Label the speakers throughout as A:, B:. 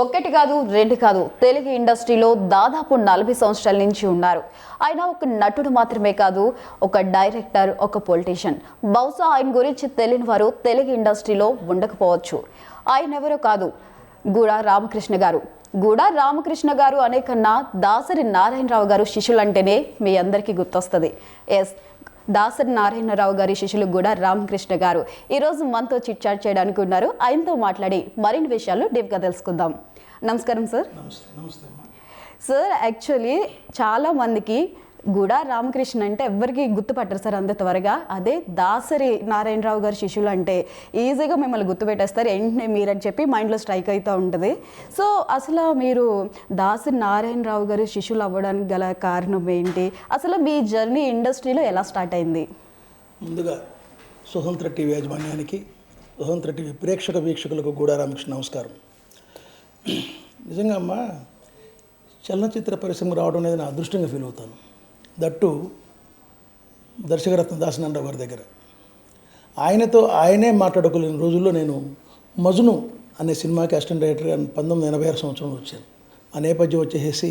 A: ఒకటి కాదు రెండు కాదు తెలుగు ఇండస్ట్రీలో దాదాపు 40 సంవత్సరాల నుంచి ఉన్నారు. ఆయన ఒక నటుడు మాత్రమే కాదు, ఒక డైరెక్టర్, ఒక పొలిటీషియన్. బహుశా ఆయన గురించి తెలియని వారు తెలుగు ఇండస్ట్రీలో ఉండకపోవచ్చు. ఆయన ఎవరో కాదు, గూడా రామకృష్ణ గారు. గూడా రామకృష్ణ గారు అనే కన్నా దాసరి నారాయణరావు గారు శిష్యులంటేనే మీ అందరికీ గుర్తొస్తుంది. దాసరి నారాయణరావు గారి శిష్యులు కూడా రామకృష్ణ గారు ఈరోజు మనతో చిట్ చాట్ చేయడానికి ఉన్నారు. ఆయనతో మాట్లాడి మరిన్ని విషయాలు డీప్గా తెలుసుకుందాం. నమస్కారం సార్. సార్, యాక్చువల్లీ చాలా మందికి గూడా రామకృష్ణ అంటే ఎవరికి గుర్తుపట్టరు సార్ అంత త్వరగా. అదే దాసరి నారాయణరావు గారి శిష్యులు అంటే ఈజీగా మిమ్మల్ని గుర్తుపెట్టేస్తారు, వెంటనే మీరని చెప్పి మైండ్లో స్ట్రైక్ అవుతూ ఉంటుంది. సో అసలు మీరు దాసరి నారాయణరావు గారి శిష్యులు అవ్వడానికి గల కారణం ఏంటి? అసలు మీ జర్నీ ఇండస్ట్రీలో ఎలా స్టార్ట్ అయింది?
B: ముందుగా స్వతంత్ర టీవీ యాజమాన్యానికి, స్వతంత్ర టీవీ వీక్షకులకు గూడా రామకృష్ణ నమస్కారం. నిజంగా అమ్మా, చలనచిత్ర పరిశ్రమ రావడం అనేది నా అదృష్టంగా ఫీల్ అవుతాను. దట్టు దర్శకరత్న దాసనారాయణరావు గారి దగ్గర ఆయనతో ఆయనే మాట్లాడుకోలేని రోజుల్లో నేను మజ్ను అనే సినిమాకి అసిస్టెంట్ డైరెక్టర్గా 1986 సంవత్సరంలో వచ్చాను. ఆ నేపథ్యం వచ్చేసి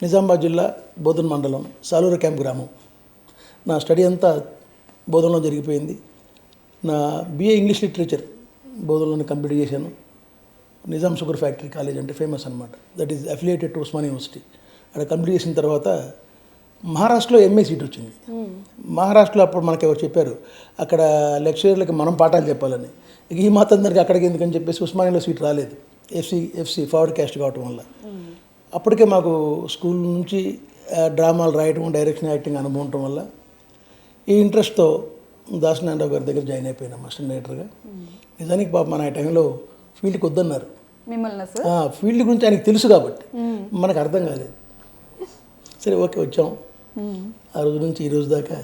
B: నిజామాబాద్ జిల్లా బోధన్ మండలం సాలూరు క్యాంప్ గ్రామం. నా స్టడీ అంతా బోధనలో జరిగిపోయింది. నా BA ఇంగ్లీష్ లిటరేచర్ బోధనలోనే కంప్లీట్ చేశాను. నిజాం షుగర్ ఫ్యాక్టరీ కాలేజ్ అంటే ఫేమస్ అనమాట. That is affiliated to Osmania university. అక్కడ కంప్లీట్ చేసిన తర్వాత మహారాష్ట్రలో MA సీట్ వచ్చింది. మహారాష్ట్రలో అప్పుడు మనకి ఎవరు చెప్పారు, అక్కడ లెక్చరర్లకి మనం పాఠాలు చెప్పాలని. ఈ మాత్రందరికి అక్కడికి ఎందుకని చెప్పేసి ఉస్మానియాలో సీట్ రాలేదు. FC ఫార్వర్డ్ క్యాస్ట్ కావటం వల్ల. అప్పటికే మాకు స్కూల్ నుంచి డ్రామాలు రాయటం, డైరెక్షన్, యాక్టింగ్ అనుభవం ఉండటం వల్ల ఈ ఇంట్రెస్ట్తో దాసనారాయణరావు గారి దగ్గర జాయిన్ అయిపోయినాం అసిస్టెంట్ డైరెక్టర్గా. నిజానికి పాప మన ఆ టైంలో ఫీల్డ్కి వద్దన్నారు. ఫీల్డ్ గురించి ఆయనకి తెలుసు కాబట్టి మనకు అర్థం కాలేదు. సరే, ఓకే, వచ్చాం. ఆ రోజు నుంచి ఈ రోజు దాకా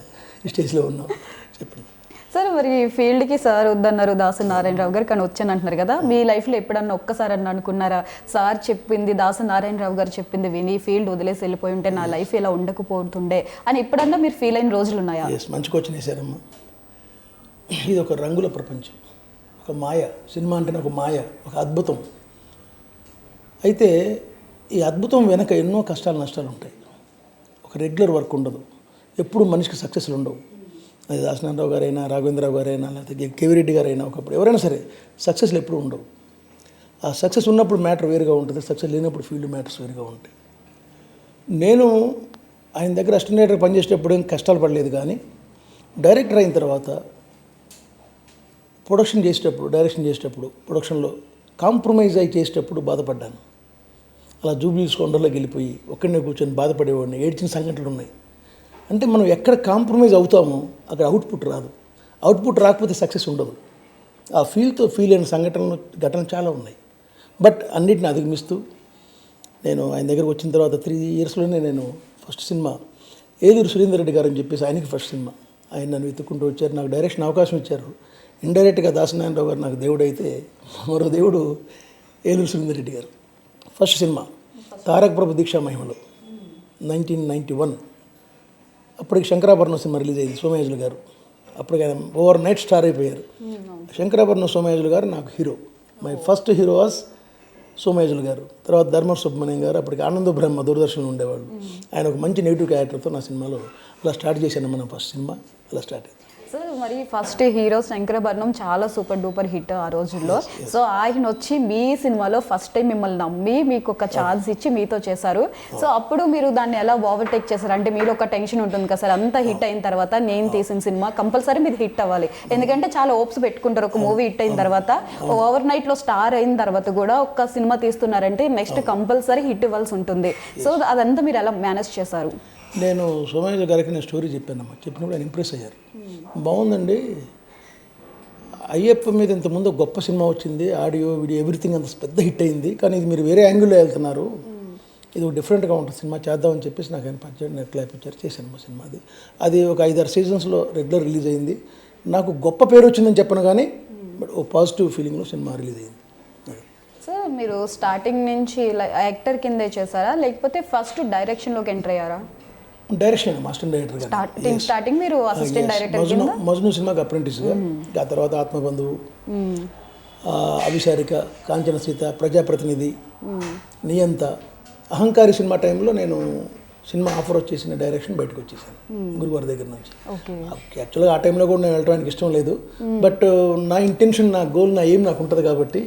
B: స్టేజ్లో ఉన్నాం. చెప్పండి
A: సార్. మరి ఫీల్డ్కి సార్ వద్దన్నారు దాసరి నారాయణరావు గారు, కానీ వచ్చాను అంటున్నారు కదా. మీ లైఫ్లో ఎప్పుడన్నా ఒక్కసారి అన్న అనుకున్నారా, సార్ చెప్పింది, దాసరి నారాయణరావు గారు చెప్పింది విని ఫీల్డ్ వదిలేసి వెళ్ళిపోయి ఉంటే నా లైఫ్ ఇలా ఉండకపోతుండే అని ఎప్పుడన్నా మీరు ఫీల్ అయిన రోజులు ఉన్నాయా?
B: మంచి క్వశ్చన్ వేశారమ్మా. ఇది ఒక రంగుల ప్రపంచం, ఒక మాయ. సినిమా అంటేనే ఒక మాయ, ఒక అద్భుతం. అయితే ఈ అద్భుతం వెనక ఎన్నో కష్టాలు, నష్టాలు ఉంటాయి. ఒక రెగ్యులర్ వర్క్ ఉండదు. ఎప్పుడు మనిషికి సక్సెస్లు ఉండవు. అది దాసనారాయణరావు గారైనా, రాఘవేంద్రరావు గారైనా, లేకపోతే కేవీ రెడ్డి గారైనా, ఒకప్పుడు ఎవరైనా సరే సక్సెస్లు ఎప్పుడు ఉండవు. ఆ సక్సెస్ ఉన్నప్పుడు మ్యాటర్ వేరుగా ఉంటుంది, సక్సెస్ లేనప్పుడు ఫీల్డ్ మ్యాటర్స్ వేరుగా ఉంటాయి. నేను ఆయన దగ్గర అసిస్టెంట్ డైరెక్టర్ పనిచేసేటప్పుడు ఏం కష్టాలు పడలేదు, కానీ డైరెక్టర్ అయిన తర్వాత డైరెక్షన్ చేసేటప్పుడు ప్రొడక్షన్లో కాంప్రమైజ్ అయి చేసేటప్పుడు బాధపడ్డాను. అలా జూబ్లీస్ కొండలోకి వెళ్ళిపోయి ఒక్కడనే కూర్చొని బాధపడేవాడిని. ఏడ్చిన సంఘటనలు ఉన్నాయి. అంటే మనం ఎక్కడ కాంప్రమైజ్ అవుతామో అక్కడ అవుట్పుట్ రాదు. అవుట్పుట్ రాకపోతే సక్సెస్ ఉండదు. ఆ ఫీల్ అయిన ఘటనలు చాలా ఉన్నాయి. బట్ అన్నిటిని అధిగమిస్తూ నేను ఆయన దగ్గరకు వచ్చిన తర్వాత 3 ఇయర్స్లోనే నేను ఫస్ట్ సినిమా ఏలూరు సురేందర్ రెడ్డి గారు అని చెప్పేసి ఆయనకి ఫస్ట్ సినిమా. ఆయన నన్ను వెతుక్కుంటూ వచ్చారు, నాకు డైరెక్షన్ అవకాశం ఇచ్చారు. ఇండైరెక్ట్గా దాసనారాయణరావు గారు నాకు దేవుడు అయితే, మరో దేవుడు ఏలూరు సురేందర్ రెడ్డి గారు. ఫస్ట్ సినిమా తారక ప్రభు దీక్షా మహిమలో 1991. అప్పటికి శంకరాభరణం సినిమా రిలీజ్ అయింది. సోమయాజులు గారు అప్పటికి ఆయన ఓవర్ నైట్ స్టార్ అయిపోయారు. శంకరాభరణం సోమయాజులు గారు నాకు hero. My first hero was Somayajulu గారు. తర్వాత ధర్మర్ సుబ్రహ్మణ్యం గారు, అప్పటికి ఆనంద బ్రహ్మ దూరదర్శన్లో ఉండేవాళ్ళు. ఆయన ఒక మంచి నెగిటివ్ క్యారెక్టర్తో నా సినిమాలో అలా స్టార్ట్ చేశాను. మన ఫస్ట్ సినిమా అలా స్టార్ట్ అయింది.
A: సార్, మరి ఫస్ట్ హీరో శంకరాభరణం చాలా సూపర్ డూపర్ హిట్ ఆ రోజుల్లో. సో ఆయన వచ్చి మీ సినిమాలో ఫస్ట్ టైం మిమ్మల్ని నమ్మి మీకు ఒక ఛాన్స్ ఇచ్చి మీతో చేశారు. సో అప్పుడు మీరు దాన్ని ఎలా ఓవర్టేక్ చేశారు? అంటే మీలో ఒక టెన్షన్ ఉంటుంది కదా సార్, అంతా హిట్ అయిన తర్వాత నేను తీసిన సినిమా కంపల్సరీ మీది హిట్ అవ్వాలి, ఎందుకంటే చాలా హోప్స్ పెట్టుకుంటారు. ఒక మూవీ హిట్ అయిన తర్వాత ఓవర్ నైట్లో స్టార్ అయిన తర్వాత కూడా ఒక సినిమా తీస్తున్నారంటే నెక్స్ట్ కంపల్సరీ హిట్ ఇవ్వాల్సి ఉంటుంది. సో అదంతా మీరు ఎలా మేనేజ్ చేశారు?
B: నేను సోమయాజు గారికి నేను స్టోరీ చెప్పానమ్మా. చెప్పినప్పుడు ఆయన ఇంప్రెస్ అయ్యారు. బాగుందండి, అయ్యప్ప మీద ఇంతకుముందు గొప్ప సినిమా వచ్చింది, ఆడియో వీడియో ఎవ్రీథింగ్ అంత పెద్ద హిట్ అయింది, కానీ ఇది మీరు వేరే యాంగిల్లో వెళ్తున్నారు, ఇది ఒక డిఫరెంట్గా ఉంటుంది సినిమా, చేద్దామని చెప్పేసి నాకు ఆయన పంచాడు. నెట్లో అయిపోయారు, చేశాను మా సినిమా. అది ఒక 5-6 సీజన్స్లో రెగ్యులర్ రిలీజ్ అయింది. నాకు గొప్ప పేరు వచ్చిందని చెప్పను, కానీ బట్ ఓ పాజిటివ్ ఫీలింగ్లో సినిమా రిలీజ్ అయింది.
A: సో మీరు స్టార్టింగ్ నుంచి యాక్టర్ కిందే చేశారా, లేకపోతే ఫస్ట్ డైరెక్షన్లోకి ఎంటర్ అయ్యారా?
B: డైరెక్షన్ అసిస్టెంట్ డైరెక్టర్గా.
A: స్టార్టింగ్ మీరు అసిస్టెంట్ డైరెక్టర్
B: మజ్ను సినిమాకి అప్రెంటిస్గా, ఆ తర్వాత ఆత్మబంధువు, అభిసారిక, కాంచన సీత, ప్రజాప్రతినిధి, నియంత, అహంకారి సినిమా టైంలో నేను సినిమా ఆఫర్ వచ్చేసిన డైరెక్షన్ బయటకు వచ్చేసాను గురువారి దగ్గర నుంచి.
A: ఓకే.
B: యాక్చువల్గా ఆ టైంలో కూడా నేను వెళ్ళడానికి ఇష్టం లేదు, బట్ నా ఇంటెన్షన్, నా గోల్, నా ఎయిమ్ నాకు ఉంటుంది కాబట్టి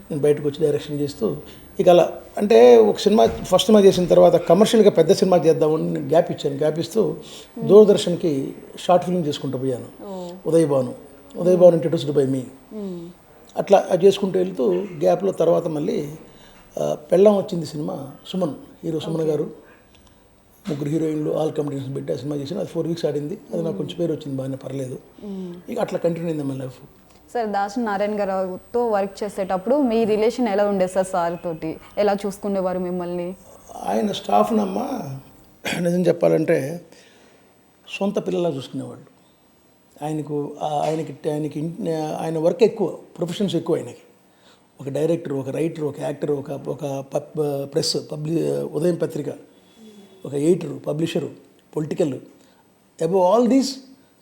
B: నేను బయటకు వచ్చి డైరెక్షన్ చేస్తూ ఇక అలా అంటే ఒక సినిమా ఫస్ట్ సినిమా చేసిన తర్వాత కమర్షియల్గా పెద్ద సినిమా చేద్దామని నేను గ్యాప్ ఇచ్చాను. గ్యాప్ ఇస్తూ దూరదర్శన్కి షార్ట్ ఫిల్మ్ చేసుకుంటూ పోయాను. ఉదయ్ భాను ఇంట్రడ్యూస్డ్ బై మీ. అట్లా అది చేసుకుంటూ వెళ్తూ గ్యాప్లో తర్వాత మళ్ళీ పెళ్ళం వచ్చింది సినిమా, సుమన్ హీరో సుమన్ గారు, ముగ్గురు హీరోయిన్లు, ఆల్ కాంపిటీషన్స్ పెట్టి ఆ సినిమా చేసిన. అది 4 weeks ఆడింది. అది నాకు కొంచెం పేరు వచ్చింది, బాగానే పర్లేదు. ఇక అట్లా కంటిన్యూ అయింది మన లైఫ్.
A: సార్, దాసరి నారాయణ గారితో వర్క్ చేసేటప్పుడు మీ రిలేషన్ ఎలా ఉండేది సార్ తోటి? ఎలా చూసుకునేవారు మిమ్మల్ని?
B: ఆయన స్టాఫ్నమ్మ నిజం చెప్పాలంటే సొంత పిల్లలా చూసుకునేవాళ్ళు. ఆయనకి ఆయన వర్క్ ఎక్కువ, ప్రొఫెషన్స్ ఎక్కువ ఆయనకి. ఒక డైరెక్టర్, ఒక రైటర్, ఒక యాక్టర్, ఒక ప్రెస్ ఉదయం పత్రిక, ఒక editor, publisher, political, above all these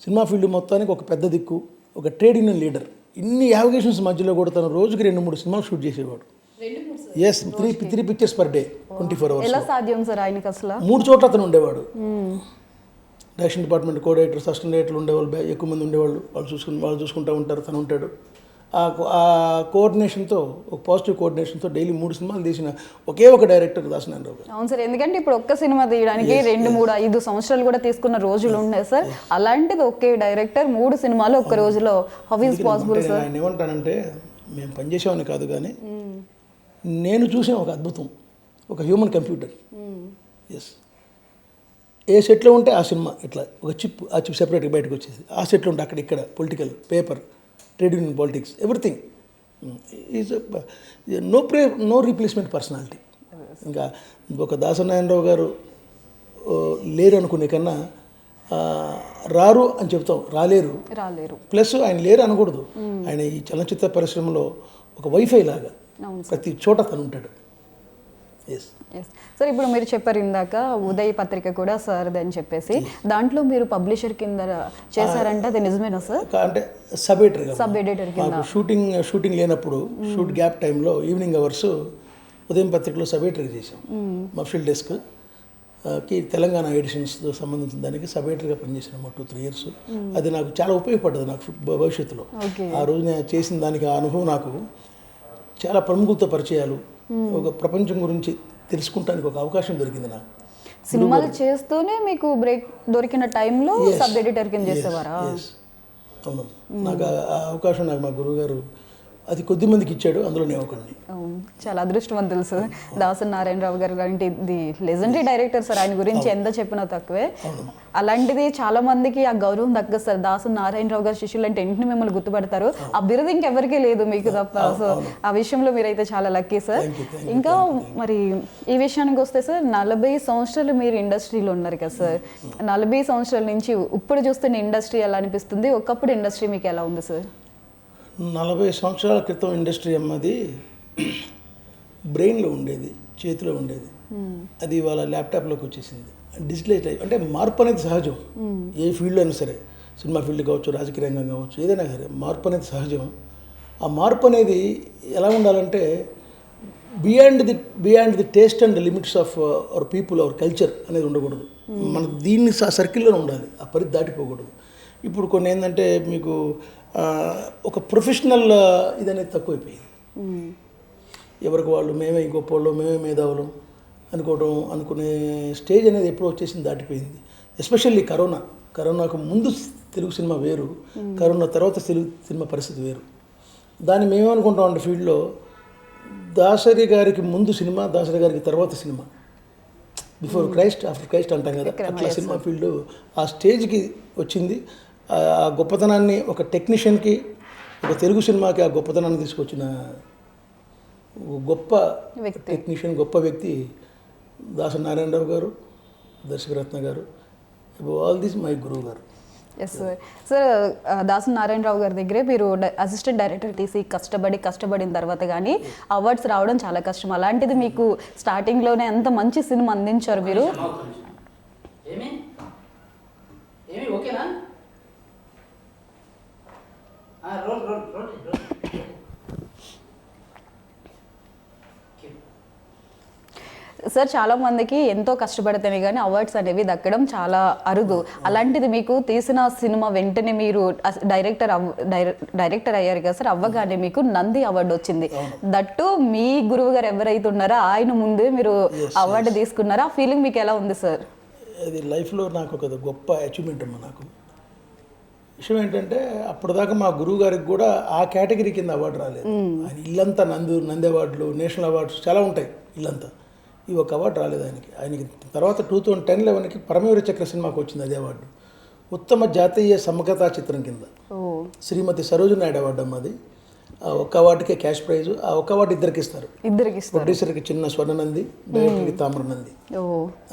B: cinema field మొత్తానికి ఒక పెద్ద దిక్కు, ఒక ట్రేడ్ యూనియన్ లీడర్. ఇన్ని యావిగేషన్స్ మధ్యలో కూడా తను రోజుకి 2-3 సినిమాలు షూట్ చేసేవాడు. Yes, 3 pictures per day, 24 hours.
A: ఎలా సాధ్యం సార్ ఆయనకి అసలు?
B: 3 చోట్ల అతను ఉండేవాడు. Direction department co directors, assistant డైరెక్టర్లు ఉండేవాళ్ళు, ఎక్కువ మంది ఉండేవాళ్ళు. వాళ్ళు చూసుకుంటూ ఉంటారు, తను ఉంటాడు. ఆ కోఆర్డినేషన్తో, ఒక పాజిటివ్ కోఆర్డినేషన్తో డైలీ 3 సినిమాలు తీసిన ఒకే ఒక డైరెక్టర్ దాసరి నారాయణరావు గారు.
A: అవును సార్, ఎందుకంటే ఇప్పుడు ఒక్క సినిమా తీయడానికి 2, 3, 5 సంవత్సరాలు కూడా తీసుకున్న రోజులు ఉన్నాయి సార్. అలాంటిది ఒకే డైరెక్టర్ 3 సినిమాలు ఒక్క రోజులో, హౌ ఈజ్ పాసిబుల్ సార్?
B: ఆయన ఏమంటానంటే, మేము పనిచేసేవాడిని కాదు కానీ నేను చూసే ఒక అద్భుతం, ఒక హ్యూమన్ కంప్యూటర్. ఎస్, ఏ సెట్లో ఉంటే ఆ సినిమా ఇట్లా ఒక చిప్, ఆ చిప్ సెపరేట్గా బయటకు వచ్చేసి, ఆ సెట్లో ఉంటే అక్కడ ఇక్కడ political, paper, trade union, politics, everything is no replacement personality. ఇంకా ఒక దాసరి నారాయణరావు గారు లేరు అనుకునే కన్నా రారు అని చెప్తాం, రాలేరు. ప్లస్ ఆయన లేరు అనకూడదు. ఆయన ఈ చలనచిత్ర పరిశ్రమలో ఒక వైఫై లాగా ప్రతి చోట తను ఉంటాడు. ఎస్
A: సార్, ఇప్పుడు మీరు చెప్పారు ఇందాక ఉదయ్ పత్రిక కూడా సార్ది అని చెప్పేసి, దాంట్లో మీరు పబ్లిషర్ కింద చేశారంటే అది నిజమేనా సార్?
B: అంటే సబ్ ఎడిటర్ కింద షూటింగ్ లేనప్పుడు, షూట్ గ్యాప్ టైంలో ఈవినింగ్ అవర్స్ ఉదయం పత్రికలో సబ్ ఎడిటర్గా చేసాం. మఫ్షిల్ డెస్క్కి తెలంగాణ ఎడిషన్స్తో సంబంధించిన దానికి సబ్ ఎడిటర్గా పనిచేసాను 2-3 years. అది నాకు చాలా ఉపయోగపడ్డది నాకు భవిష్యత్తులో. ఆ రోజు నేను చేసిన దానికి ఆ అనుభవం నాకు చాలా ప్రముఖులతో పరిచయాలు, ఒక ప్రపంచం గురించి తెలుసుకుంటానికి ఒక అవకాశం దొరికింది నాకు.
A: సినిమాలు చేస్తూనే మీకు బ్రేక్ దొరికిన టైంలో సబ్ ఎడిటర్ కింద చేసేవారా?
B: అవును, నాకు ఆ అవకాశం నాకు మా గురువు గారు అది కొద్ది మందికి ఇచ్చాడు, అందులో నేను ఒకడిని.
A: చాలా అదృష్టవంతులు సార్. దాసరి నారాయణరావు గారు లాంటి ది లెజెండరీ డైరెక్టర్ సార్, ఆయన గురించి ఎంత చెప్పినా తక్కువే. అలాంటిది చాలా మందికి ఆ గౌరవం దక్కదు సార్. దాసరి నారాయణరావు గారు శిష్యులు అంటే వెంటనే మిమ్మల్ని గుర్తుపడతారు. ఆ బిరుదు ఇంకెవరికీ లేదు, మీకు తప్ప. సో ఆ విషయంలో మీరైతే చాలా లక్కీ సార్. ఇంకా మరి ఈ విషయానికి వస్తే సార్, 40 సంవత్సరాలు మీరు ఇండస్ట్రీలో ఉన్నారు కదా సార్. 40 సంవత్సరాల నుంచి ఇప్పుడు చూస్తున్న ఇండస్ట్రీ ఎలా అనిపిస్తుంది? ఒకప్పుడు ఇండస్ట్రీ మీకు ఎలా ఉంది సార్?
B: 40 సంవత్సరాల క్రితం ఇండస్ట్రీ అన్నది బ్రెయిన్లో ఉండేది, చేతిలో ఉండేది. అది ఇవాళ ల్యాప్టాప్లోకి వచ్చేసింది, డిజిటలైజ్ అయ్యి. అంటే మార్పు అనేది సహజం, ఏ ఫీల్డ్లో అయినా సరే, సినిమా ఫీల్డ్ కావచ్చు, రాజకీయ రంగం కావచ్చు, ఏదైనా సరే మార్పు అనేది సహజం. ఆ మార్పు అనేది ఎలా ఉండాలంటే beyond the taste and limits of our people, our culture అనేది ఉండకూడదు. మన దీన్ని సర్కిల్లోనే ఉండాలి, ఆ పరిధి దాటిపోకూడదు. ఇప్పుడు కొన్ని ఏంటంటే మీకు ఒక ప్రొఫెషనల్ ఇదనేది తక్కువైపోయింది. ఎవరికి వాళ్ళు మేమే గొప్పవాళ్ళు, మేమే మేధావులు అనుకునే స్టేజ్ అనేది ఎప్పుడో వచ్చేసింది, దాటిపోయింది. ఎస్పెషల్లీ కరోనాకు ముందు తెలుగు సినిమా వేరు, కరోనా తర్వాత తెలుగు సినిమా పరిస్థితి వేరు. దాన్ని మేమేమనుకుంటామంటే ఫీల్డ్లో దాసరి గారికి ముందు సినిమా, దాసరి గారికి తర్వాత cinema, before Christ after Christ అంటాం కదా, అట్లా సినిమా ఫీల్డ్ ఆ స్టేజ్కి వచ్చింది. ఆ గొప్పతనాన్ని ఒక టెక్నీషియన్కి, ఒక తెలుగు సినిమాకి ఆ గొప్పతనాన్ని తీసుకొచ్చిన గొప్ప టెక్నీషియన్, గొప్ప వ్యక్తి దాసరి నారాయణరావు గారు, దర్శకరత్న గారు. ఆల్ దిస్ మై గురువు గారు.
A: Yes sir. Sir, Dasari Narayana Rao గారి దగ్గరే మీరు అసిస్టెంట్ డైరెక్టర్ తీసి కష్టపడిన తర్వాత కానీ అవార్డ్స్ రావడం చాలా కష్టం. అలాంటిది మీకు స్టార్టింగ్లోనే అంత మంచి సినిమా అందించారు మీరు. సార్ చాలా మందికి ఎంతో కష్టపడితేనే కానీ అవార్డ్స్ అనేవి దక్కడం చాలా అరుదు. అలాంటిది మీకు తీసిన సినిమా వెంటనే మీరు డైరెక్టర్ అయ్యారు కదా సార్, అవ్వగానే మీకు నంది అవార్డు వచ్చింది. దట్టు మీ గురువు గారు ఎవరైతే ఉన్నారో ఆయన ముందే మీరు అవార్డు తీసుకున్నారో ఆ ఫీలింగ్ మీకు ఎలా ఉంది సార్?
B: అది లైఫ్లో నాకు ఒక గొప్ప అచీవ్మెంట్ అమ్మా. నాకు విషయం ఏంటంటే అప్పటిదాకా మా గురువు గారికి కూడా ఆ కేటగిరీ కింద అవార్డు రాలేదు. ఆయన ఇల్లంతా నంది అవార్డులు, నేషనల్ అవార్డ్స్ చాలా ఉంటాయి ఇల్లంతా. ఈ ఒక అవార్డు రాలేదు ఆయనకి. తర్వాత 2010-11కి పరమవీర చక్ర సినిమాకి వచ్చింది అదే అవార్డు. ఉత్తమ జాతీయ సమగ్రతా చిత్రం కింద శ్రీమతి సరోజిని నాయుడు అవార్డు అమ్మ. అది ఒక్క అవార్డుకే క్యాష్ ప్రైజ్. ఆ ఒక్క అవార్డు ఇద్దరికి ఇస్తారు. ప్రొడ్యూసర్కి చిన్న స్వర్ణనంది, డైరెక్టర్కి తామ్రనంది.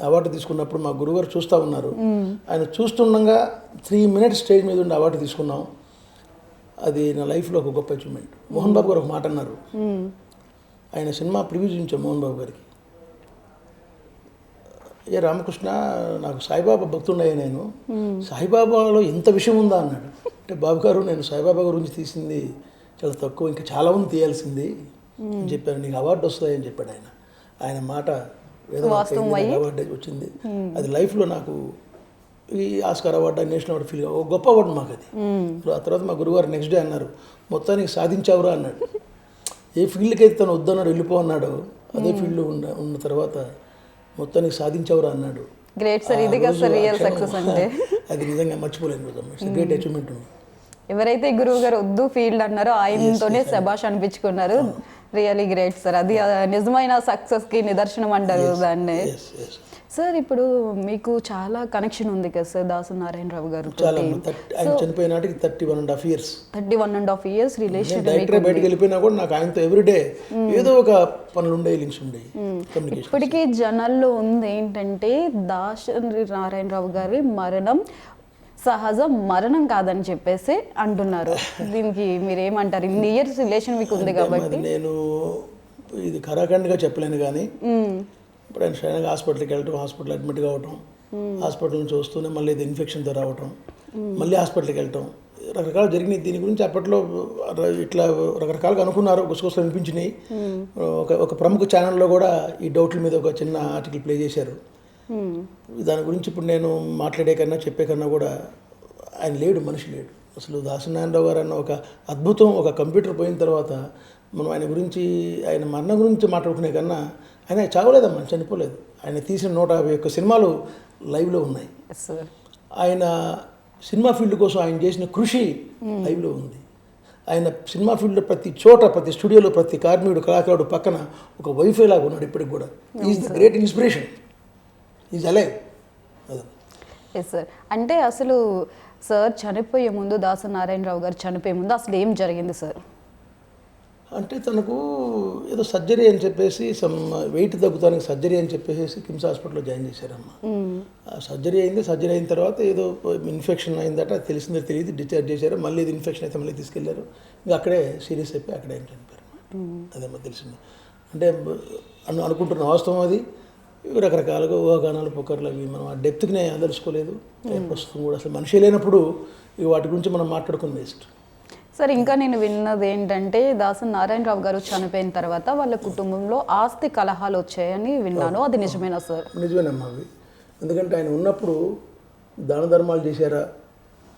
B: అవార్డు తీసుకున్నప్పుడు మా గురుగారు చూస్తూ ఉన్నారు. ఆయన చూస్తుండగా 3 minutes స్టేజ్ మీద ఉండి అవార్డు తీసుకున్నాం. అది నా లైఫ్లో ఒక గొప్ప అచీవ్మెంట్. మోహన్ బాబు గారు ఒక మాట అన్నారు. ఆయన సినిమా ప్రివ్యూ చూపించాం మోహన్ బాబు గారికి. ఏ రామకృష్ణ, నాకు సాయిబాబా భక్తుండయ్యా, నేను సాయిబాబాలో ఎంత విషయం ఉందా అన్నాడు. అంటే బాబు గారు, నేను సాయిబాబా గురించి తీసింది చాలా తక్కువ, ఇంకా చాలా ఉంది తీయాల్సింది అని చెప్పాను. నీకు అవార్డు వస్తాయి అని చెప్పాడు ఆయన. ఆయన మాట అవార్డు వచ్చింది. అది లైఫ్లో నాకు ఈ Oscar award, national award feel ఒక గొప్ప అవార్డు మాకు అది. ఆ తర్వాత మా గురుగారు నెక్స్ట్ డే అన్నారు, మొత్తానికి సాధించావురా అన్నాడు. ఏ ఫీల్డ్కి అయితే తను వద్దన్నాడు, వెళ్ళిపో అన్నాడు, అదే ఫీల్డ్లో ఉన్న తర్వాత మొత్తానికి సాధించావురా అన్నాడు.
A: గ్రేట్ సార్, ఇది కదా సార్ రియల్ సక్సెస్ అంటే.
B: అది నిజంగా మర్చిపోలేను రోజు. ఇట్స్ గ్రేట్ అచీవ్మెంట్ ఉంది.
A: ఎవరైతే గురువు గారు వద్దు ఫీల్డ్ అన్నారో ఆయనతోనే శబాష్ అనిపించుకున్నారు. Really great sir. అది నిజమైన సక్సెస్ కి నిదర్శనం అంటారు దాన్ని. సార్ ఇప్పుడు మీకు చాలా కనెక్షన్ ఉంది కదా సార్ దాసరి నారాయణరావు గారు.
B: ఆయన చనిపోయిన నాటికి 31.5 years.
A: 31.5 years relation.
B: డైరెక్టర్ బయటకు వెళ్ళిపోయినా కూడా నాకు ఆయనతో ఎవ్రీడే ఏదో ఒక పనులు ఉండే, లింక్స్ ఉండేవి.
A: ఇప్పటికీ జనాల్లో ఉంది ఏంటంటే దాసరి నారాయణరావు గారి మరణం సహజ మరణం కాదని చెప్పేసి అంటున్నారు. దీనికి మీరేమంటారు? ఇన్ని ఇయర్స్ రిలేషన్ మీకు ఉంది కాబట్టి.
B: నేను ఇది ఖరాఖండిగా చెప్పలేను కానీ ఇప్పుడు ఆయన సడన్గా హాస్పిటల్కి వెళ్ళటం, హాస్పిటల్ అడ్మిట్ కావటం, హాస్పిటల్ నుంచి వస్తూనే మళ్ళీ ఇది ఇన్ఫెక్షన్తో రావటం, మళ్ళీ హాస్పిటల్కి వెళ్ళటం, రకరకాలు జరిగినాయి. దీని గురించి అప్పట్లో ఇట్లా రకరకాలుగా అనుకున్నారు, గుసగుసలు అనిపించినాయి. ఒక ప్రముఖ ఛానల్లో కూడా ఈ డౌట్ల మీద ఒక చిన్న ఆర్టికల్ ప్లే చేశారు. దాని గురించి ఇప్పుడు నేను మాట్లాడే కన్నా చెప్పే కన్నా కూడా ఆయన లేడు, మనిషి లేడు అసలు. దాసరి నారాయణరావు గారు అన్న ఒక అద్భుతం, ఒక కంప్యూటర్ పోయిన తర్వాత మనం ఆయన గురించి, ఆయన మరణం గురించి మాట్లాడుకునే కన్నా ఆయన చావలేదమ్మా, చనిపోలేదు. ఆయన తీసిన 151 సినిమాలు లైవ్లో ఉన్నాయి. ఆయన సినిమా ఫీల్డ్ కోసం ఆయన చేసిన కృషి లైవ్లో ఉంది. ఆయన సినిమా ఫీల్డ్లో ప్రతి చోట, ప్రతి స్టూడియోలో ప్రతి కార్మికుడు, కళాకారుడు పక్కన ఒక వైఫై లాగా ఉన్నాడు ఇప్పటికి కూడా. Is the great inspiration. Is alive.
A: Yes sir. అంటే అసలు సార్ చనిపోయే ముందు, దాసరి నారాయణరావు గారు చనిపోయే ముందు అసలు ఏం జరిగింది సార్?
B: అంటే తనకు ఏదో సర్జరీ అని చెప్పేసి, వెయిట్ తగ్గుతానికి సర్జరీ అని చెప్పేసి కిమ్స్ హాస్పిటల్లో జాయిన్ చేశారమ్మా. సర్జరీ అయింది. సర్జరీ అయిన తర్వాత ఏదో ఇన్ఫెక్షన్ అయిందట, తెలిసిందో తెలియదు, డిశ్చార్జ్ చేశారు. మళ్ళీ ఇది ఇన్ఫెక్షన్ అయితే మళ్ళీ తీసుకెళ్లారు. ఇంకా అక్కడే సీరియస్ అయిపోయి అక్కడే చనిపోయారు. అదేమో తెలిసింది. అంటే అనుకుంటున్న వాస్తవం అది. రకరకాలుగా ఊహాగానాలు, పుకార్లు అవి మనం ఆ డెప్త్కి నేను అందలుచుకోలేదు. ప్రస్తుతం కూడా అసలు మనిషి లేనప్పుడు వాటి గురించి మనం మాట్లాడుకుని వేస్ట్.
A: సార్ ఇంకా నేను విన్నది ఏంటంటే దాసరి నారాయణరావు గారు చనిపోయిన తర్వాత వాళ్ళ కుటుంబంలో ఆస్తి కలహాలు వచ్చాయని విన్నాను. అది నిజమేనా సార్?
B: నిజమేనమ్మా అవి. ఎందుకంటే ఆయన ఉన్నప్పుడు దాన ధర్మాలు చేశారా,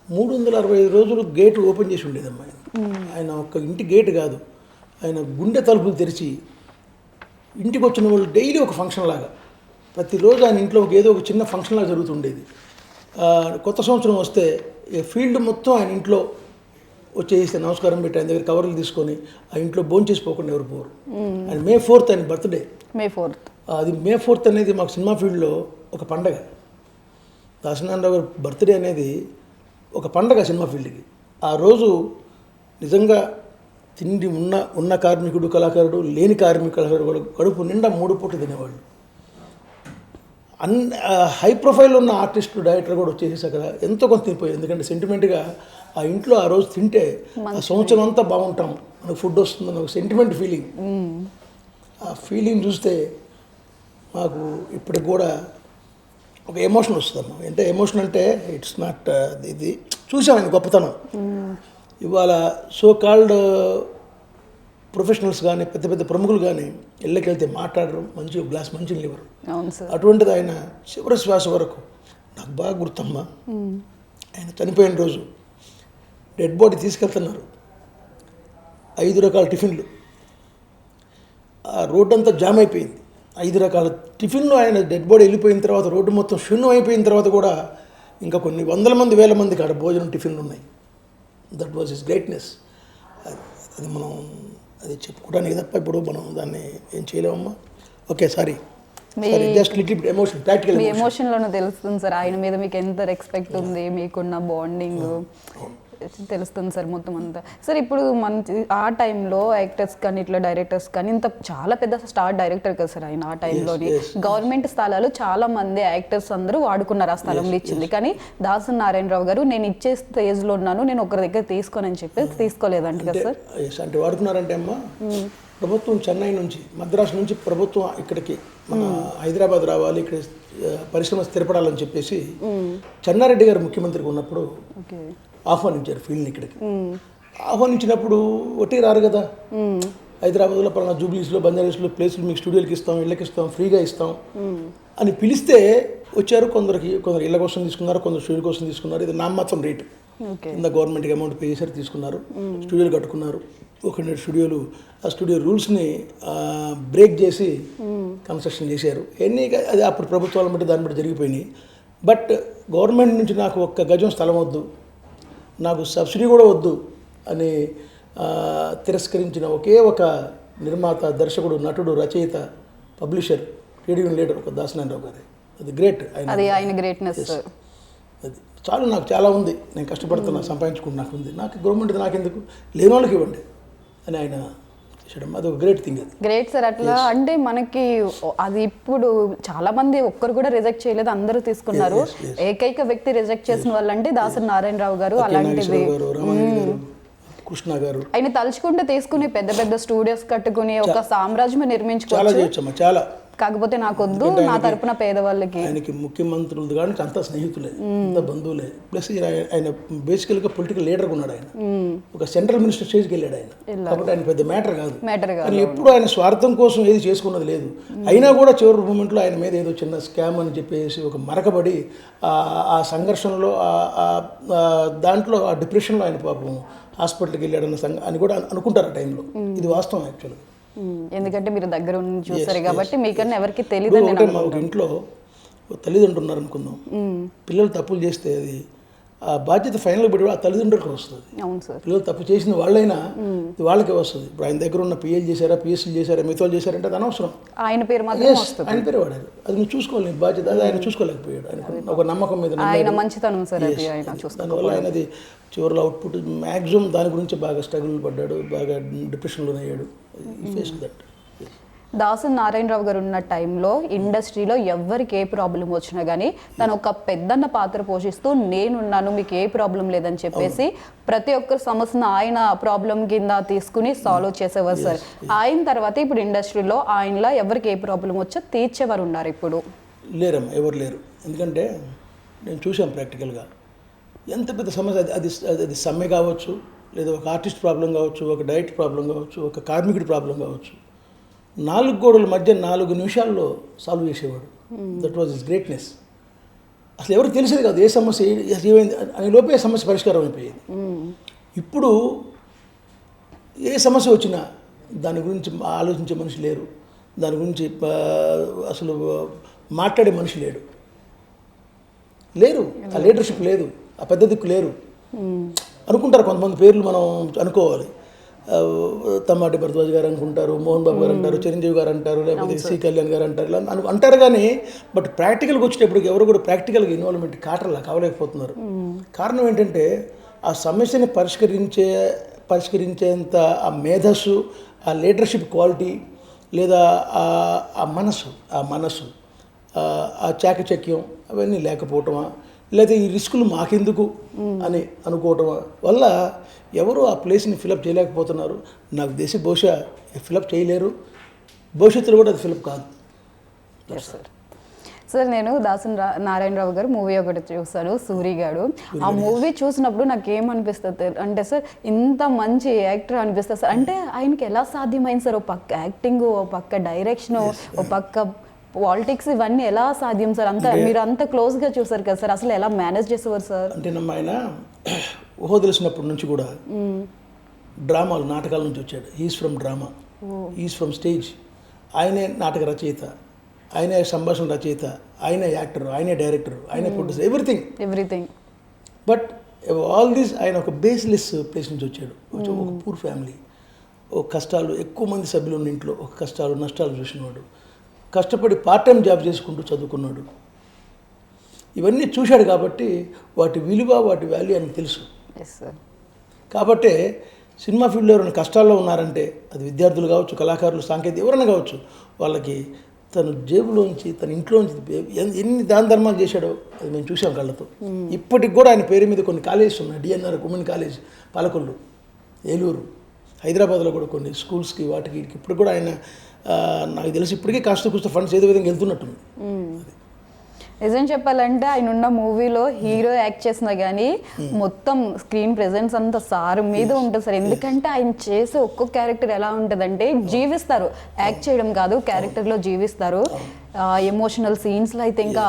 B: 365 రోజులు గేటు ఓపెన్ చేసి ఉండేదమ్మా ఆయన. ఒక్క ఇంటి గేటు కాదు, ఆయన గుండె తలుపులు తెరిచి ఇంటికి వచ్చిన వాళ్ళు డైలీ ఒక ఫంక్షన్ లాగా, ప్రతిరోజు ఆయన ఇంట్లో ఏదో ఒక చిన్న ఫంక్షన్ లాగా జరుగుతుండేది. కొత్త సంవత్సరం వస్తే ఫీల్డ్ మొత్తం ఆయన ఇంట్లో వచ్చేస్తే నమస్కారం పెట్టి ఆయన దగ్గర కవర్లు తీసుకొని ఆ ఇంట్లో భోంచేసిపోకుండా ఎవరు పోరు. ఆయన May 4th ఆయన బర్త్డే.
A: May 4th.
B: అది May 4th అనేది మాకు సినిమా ఫీల్డ్లో ఒక పండగ. దాసరి నారాయణరావు గారి బర్త్డే అనేది ఒక పండగ సినిమా ఫీల్డ్కి. ఆ రోజు నిజంగా తిండి ఉన్న కార్మికుడు, కళాకారుడు, లేని కళాకారుడు కూడా కడుపు నిండా 3 పూటలు తినేవాళ్ళు. హై ప్రొఫైల్ ఉన్న ఆర్టిస్టు, డైరెక్టర్ కూడా వచ్చేసి అక్కడ ఎంతో కొంత తినిపోయాయి. ఎందుకంటే సెంటిమెంట్గా ఆ ఇంట్లో ఆ రోజు తింటే ఆ సంవత్సరం అంతా బాగుంటాం, మనకు ఫుడ్ వస్తుందని ఒక సెంటిమెంట్ ఫీలింగ్. ఆ ఫీలింగ్ చూస్తే మాకు ఇప్పటికి కూడా ఒక ఎమోషన్ వస్తుందమ్మా. అంటే ఎమోషన్ అంటే ఇట్స్ నాట్ ఇది చూసాం ఆయన గొప్పతనం. ఇవాళ సో కాల్డ్ ప్రొఫెషనల్స్ కానీ పెద్ద పెద్ద ప్రముఖులు కానీ ఇళ్ళకి వెళ్తే మాట్లాడరు, మంచి గ్లాస్ మంచిని ఇవ్వరు.
A: అవును సార్.
B: అటువంటిది ఆయన చివరి శ్వాస వరకు నాకు బాగా గుర్తమ్మా. ఆయన చనిపోయిన రోజు డెడ్ బాడీ తీసుకెళ్తున్నారు, 5 రకాల టిఫిన్లు, ఆ రోడ్డు అంతా జామ్ అయిపోయింది. 5 రకాల టిఫిన్లు ఆయన డెడ్ బాడీ వెళ్ళిపోయిన తర్వాత రోడ్డు మొత్తం శూన్యం అయిపోయిన తర్వాత కూడా ఇంకా కొన్ని వందల మంది వేల మందికి ఆడ భోజనం టిఫిన్లు ఉన్నాయి. That was his greatness. అది మనం అది చెప్పుకోవడానికి తప్ప ఇప్పుడు మనం దాన్ని ఏం చేయలేమమ్మా. Okay, sorry, just little bit emotion, practical
A: మీ ఎమోషన్లోనే తెలుస్తుంది సార్ ఆయన మీద మీకు ఎంత రెస్పెక్ట్ ఉంది, మీకున్న బాండింగ్ తెలుస్తుంది సార్ మొత్తం అంతా. సార్ ఇప్పుడు మంచి ఆ టైంలో యాక్టర్స్ కానీ ఇట్లా డైరెక్టర్స్ కానీ ఇంత చాలా పెద్ద స్టార్ డైరెక్టర్ కదా సార్ ఆయన. ఆ టైంలోని గవర్నమెంట్ స్థలాలు చాలా మంది యాక్టర్స్ అందరూ వాడుకున్నారు, ఆ స్థలంలో ఇచ్చింది. కానీ దాసరి నారాయణరావు గారు నేను ఇచ్చే స్టేజ్లో ఉన్నాను, నేను ఒకరి దగ్గర తీసుకోనని చెప్పి తీసుకోలేదంట కదా సార్.
B: అంటే వాడుకున్నారంటే అమ్మా, ప్రభుత్వం చెన్నై నుంచి మద్రాసు నుంచి ప్రభుత్వం ఇక్కడికి మన హైదరాబాద్ రావాలి, ఇక్కడ పరిశ్రమ స్థిరపడాలని చెప్పేసి చెన్నారెడ్డి గారు ముఖ్యమంత్రిగా ఉన్నప్పుడు ఆహ్వానించారు ఫీల్డ్ని ఇక్కడికి. ఆహ్వానించినప్పుడు ఒట్టి రారు కదా, హైదరాబాద్లో పలానా జూబ్లీస్లో బంజారాస్లో ప్లేసులు మీకు స్టూడియోలకి ఇస్తాం, ఇళ్ళకి ఇస్తాం, ఫ్రీగా ఇస్తాం అని పిలిస్తే వచ్చారు. కొందరు ఇళ్ళ కోసం తీసుకున్నారు, కొందరు స్టూడియో కోసం తీసుకున్నారు. ఇది నామమాత్రం రేటు కింద గవర్నమెంట్కి అమౌంట్ పే చేశారు, తీసుకున్నారు, స్టూడియోలు కట్టుకున్నారు. 100 స్టూడియోలు ఆ స్టూడియో రూల్స్ని బ్రేక్ చేసి కన్స్ట్రక్షన్ చేశారు. అది అప్పుడు ప్రభుత్వాలను బట్టి దాన్ని బట్టి జరిగిపోయినాయి. బట్ గవర్నమెంట్ నుంచి నాకు 1 గజం స్థలం వద్దు, నాకు సబ్సిడీ కూడా వద్దు అని తిరస్కరించిన ఒకే ఒక నిర్మాత, దర్శకుడు, నటుడు, రచయిత, పబ్లిషర్, ట్రేడ్ యూనియన్ లీడర్ ఒక దాసరి నారాయణరావు గారు. అది గ్రేట్. ఆయన గ్రేట్నెస్. అది చాలు, నాకు చాలా ఉంది, నేను కష్టపడుతున్నా, సంపాదించుకుంటూ నాకు ఉంది, నాకు గవర్నమెంట్ నాకెందుకు, లేని వాళ్ళకి ఇవ్వండి అని ఆయన చేసడం. అది ఒక గ్రేట్ థింగ్. అది
A: గ్రేట్ సార్. అట్లా అంటే మనకి అది ఇప్పుడు చాలా మంది ఒక్కరు కూడా రిజెక్ట్ చేయలేదు, అందరూ తీసుకున్నారు. ఏకైక వ్యక్తి రిజెక్ట్ చేసిన వాళ్ళంటే దాసరి నారాయణరావు గారు. అలాంటిది
B: కృష్ణ గారు
A: ఆయన తలుచుకుంటే తీసుకుని పెద్ద పెద్ద స్టూడియోస్ కట్టుకుని ఒక సామ్రాజ్యం నిర్మించుకోవచ్చు.
B: చాలా,
A: కాకపోతే నాకొద్దు, నా తరపున పేదవాళ్ళకి.
B: ఆయనకి ముఖ్యమంత్రులు కానీ అంతా స్నేహితులే, అంతా బంధువులే. ప్లస్ ఆయన బేసికల్గా పొలిటికల్ లీడర్గా ఉన్నాడు. ఆయన ఒక సెంట్రల్ మినిస్టర్ స్టేజ్కి వెళ్ళాడు ఆయన. కాబట్టి ఆయన పెద్ద మ్యాటర్ కాదు. కానీ ఎప్పుడు ఆయన స్వార్థం కోసం ఏది చేసుకున్నది లేదు. అయినా కూడా చివరి మూమెంట్లో ఆయన మీద ఏదో చిన్న స్కామ్ అని చెప్పేసి ఒక మరకబడి ఆ సంఘర్షణలో దాంట్లో ఆ డిప్రెషన్లో ఆయన పాపం హాస్పిటల్కి వెళ్ళాడన్న అని కూడా అనుకుంటారు ఆ టైంలో. ఇది వాస్తవం యాక్చువల్గా.
A: ఎందుకంటే మీరు దగ్గర చూసారు కాబట్టి మీకన్నా ఎవరికి తెలియదు.
B: ఒక ఇంట్లో తల్లిదండ్రులు ఉన్నారు అనుకుందాం, పిల్లలు తప్పులు చేస్తే అది ఆ బాధ్యత ఫైనల్ పెట్టి ఆ తల్లిదండ్రులకు వస్తుంది. పిల్లలు తప్పు చేసిన వాళ్ళైనా వాళ్ళకే వస్తుంది. ఇప్పుడు ఆయన దగ్గర ఉన్న పిఎల్ చేశారా, పిఎస్సీలు చేశారా, మిగతాలు చేశారంటే అది అనవసరం.
A: ఆయన పేరు
B: ఆయన పేరు వాడారు. అది నువ్వు చూసుకోవాలి, నీ బాధ్యత. అది ఆయన చూసుకోలేకపోయాడు. ఆయన ఒక నమ్మకం మీద దానివల్ల ఆయనది చివరిలో అవుట్పుట్ మ్యాక్సిమం దాని గురించి బాగా స్ట్రగుల్ పడ్డాడు, బాగా డిప్రెషన్లోనే అయ్యాడు. దట్
A: దాసరి నారాయణరావు గారు ఉన్న టైంలో ఇండస్ట్రీలో ఎవరికి ఏ ప్రాబ్లం వచ్చినా కానీ తను ఒక పెద్దన్న పాత్ర పోషిస్తూ నేనున్నాను, మీకు ఏ ప్రాబ్లం లేదని చెప్పేసి ప్రతి ఒక్కరి సమస్యను ఆయన ప్రాబ్లం కింద తీసుకుని సాల్వ్ చేసేవారు సార్. ఆయన తర్వాత ఇప్పుడు ఇండస్ట్రీలో ఆయనలో ఎవరికి ఏ ప్రాబ్లం వచ్చో తీర్చేవారు ఉన్నారు. ఇప్పుడు
B: లేరమ్మా, ఎవరు లేరు. ఎందుకంటే నేను చూసాను ప్రాక్టికల్గా ఎంత పెద్ద సమస్య అది. అది సమ్మె కావచ్చు, లేదా ఒక ఆర్టిస్ట్ ప్రాబ్లం కావచ్చు, ఒక డైరెక్టర్ ప్రాబ్లం కావచ్చు, ఒక కార్మికుడి ప్రాబ్లం కావచ్చు, 4 గోడల మధ్య 4 నిమిషాల్లో సాల్వ్ చేసేవాడు. That was his greatness. అసలు ఎవరికి తెలిసేది కాదు ఏ సమస్య ఏమైంది అని, లోపే సమస్య పరిష్కారం అయిపోయేది. ఇప్పుడు ఏ సమస్య వచ్చినా దాని గురించి ఆలోచించే మనిషి లేరు, దాని గురించి అసలు మాట్లాడే మనిషి లేరు. ఆ లీడర్షిప్ లేదు, ఆ పెద్ద దిక్కు లేరు. అనుకుంటారు కొంతమంది పేర్లు మనం అనుకోవాలి. తమ్మాటి భరద్వాజ్ గారు అనుకుంటారు, మోహన్ బాబు గారు అంటారు, చిరంజీవి గారు అంటారు, లేకపోతే సి కళ్యాణ్ గారు అంటారు, ఇలా అంటారు. కానీ బట్ ప్రాక్టికల్గా వచ్చేటప్పటికి ఎవరు కూడా ప్రాక్టికల్గా ఇన్వాల్వ్మెంట్ కావలేకపోతున్నారు. కారణం ఏంటంటే ఆ సమస్యని పరిష్కరించేంత ఆ మేధస్సు, ఆ లీడర్షిప్ క్వాలిటీ, లేదా ఆ మనస్సు, ఆ చాకచక్యం అవన్నీ లేకపోవటమా, లేదా ఈ రిస్కులు మాకెందుకు అని అనుకోవటం వల్ల ఎవరు ఆ ప్లేస్ని ఫిలప్ చేయలేకపోతున్నారు. నాకు తెలిసి బహుశా ఫిలప్ చేయలేరు, భవిష్యత్తులో కూడా అది ఫిలప్ కాదు.
A: సార్ నేను నారాయణరావు గారు మూవీ ఒకటి చూసాను, సూరిగాడు. ఆ మూవీ చూసినప్పుడు నాకు ఏమనిపిస్తుంది అంటే సార్, ఇంత మంచి యాక్టర్ అనిపిస్తుంది సార్. అంటే ఆయనకి ఎలా సాధ్యమైంది సార్? ఓ పక్క యాక్టింగ్, ఓ పక్క డైరెక్షన్, ఓ పక్క పాలిటిక్స్, ఇవన్నీ ఎలా సాధ్యం సార్? అంత మీరు అంత క్లోజ్గా చూసారు కదా సార్, అసలు ఎలా మేనేజ్ చేసేవారు సార్?
B: అంటే ఆయన ఊహో తెలిసినప్పటి నుంచి కూడా డ్రామాలు, నాటకాల నుంచి వచ్చాడు. Is from drama, is from stage. ఆయనే నాటక రచయిత, ఆయనే సంభాషణ రచయిత, ఆయనే యాక్టర్, ఆయనే డైరెక్టర్, ఆయనే producer, everything. But all these ఆయన ఒక బేస్లెస్ ప్లేస్ నుంచి వచ్చాడు. ఒక పూర్ ఫ్యామిలీ, ఒక కష్టాలు, ఎక్కువ మంది సభ్యులు ఉన్న ఇంట్లో ఒక కష్టాలు నష్టాలు చూసినవాడు, కష్టపడి పార్ట్ టైం జాబ్ చేసుకుంటూ చదువుకున్నాడు. ఇవన్నీ చూశాడు కాబట్టి వాటి విలువ, వాటి వాల్యూ ఆయనకు తెలుసు. కాబట్టి సినిమా ఫీల్డ్లో ఎవరైనా కష్టాల్లో ఉన్నారంటే అది విద్యార్థులు కావచ్చు, కళాకారులు, సాంకేతిక ఎవరైనా కావచ్చు, వాళ్ళకి తను జేబులోంచి, తన ఇంట్లోంచి ఎన్ని దాన ధర్మాలు చేశాడో అది మేము చూసాం కళ్ళతో. ఇప్పటికి కూడా ఆయన పేరు మీద కొన్ని కాలేజెస్ ఉన్నాయి. DNR women college Palakollu, Eluru, హైదరాబాద్లో కూడా కొన్ని స్కూల్స్కి, వాటికి ఇప్పుడు కూడా ఆయన నాకు తెలిసి ఇప్పటికీ కాస్త కూస్త ఫండ్స్ ఏదో విధంగా వెళ్తున్నట్టుంది.
A: నిజం చెప్పాలంటే ఆయన ఉన్న మూవీలో హీరో యాక్ట్ చేసినా కానీ మొత్తం స్క్రీన్ ప్రెజెన్స్ అంతా సార్ మీద ఉంటుంది సార్. ఎందుకంటే ఆయన చేసే ఒక్కొక్క క్యారెక్టర్ ఎలా ఉంటుందంటే జీవిస్తారు, యాక్ట్ చేయడం కాదు, క్యారెక్టర్లో జీవిస్తారు. ఎమోషనల్ సీన్స్లో అయితే ఇంకా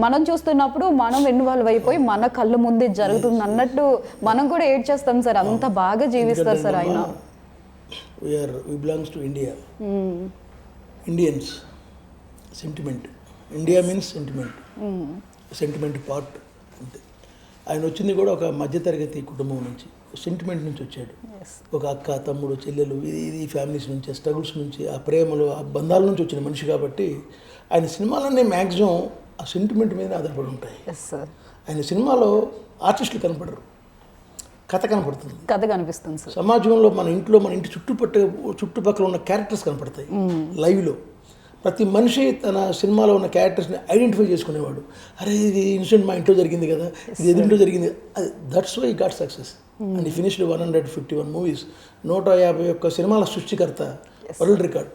A: మనం చూస్తున్నప్పుడు మనం ఇన్వాల్వ్ అయిపోయి మన కళ్ళ ముందే జరుగుతుంది అన్నట్టు మనం కూడా ఏడ్ చేస్తాం సార్. అంత బాగా జీవిస్తారు సార్ ఆయన.
B: we belongs to India. Indians, sentiment. India means sentiment. Sentiment part అంతే. ఆయన వచ్చింది కూడా ఒక మధ్యతరగతి కుటుంబం నుంచి, సెంటిమెంట్ నుంచి వచ్చాడు. ఒక అక్క, తమ్ముడు, చెల్లెలు, ఇది ఫ్యామిలీస్ నుంచి, స్ట్రగుల్స్ నుంచి, ఆ ప్రేమలు, ఆ బంధాల నుంచి వచ్చిన మనిషి కాబట్టి ఆయన సినిమాలన్నీ మ్యాక్సిమం ఆ సెంటిమెంట్ మీద ఆధారపడి ఉంటాయి. ఆయన సినిమాలో ఆర్టిస్టులు కనపడరు, కథ కనపడుతుంది,
A: కథ కనిపిస్తుంది సార్.
B: సమాజంలో మన ఇంటి చుట్టుపక్కల ఉన్న క్యారెక్టర్స్ కనపడతాయి లైవ్లో. ప్రతి మనిషి తన సినిమాలో ఉన్న క్యారెక్టర్స్ని ఐడెంటిఫై చేసుకునేవాడు. అరే ఇది ఇన్సిడెంట్ మా ఇంట్లో జరిగింది కదా, ఇది ఎదురింట్లో జరిగింది. అది that's why got success. And finished 151 movies, 151 సినిమాల సృష్టికర్త, వరల్డ్ రికార్డ్.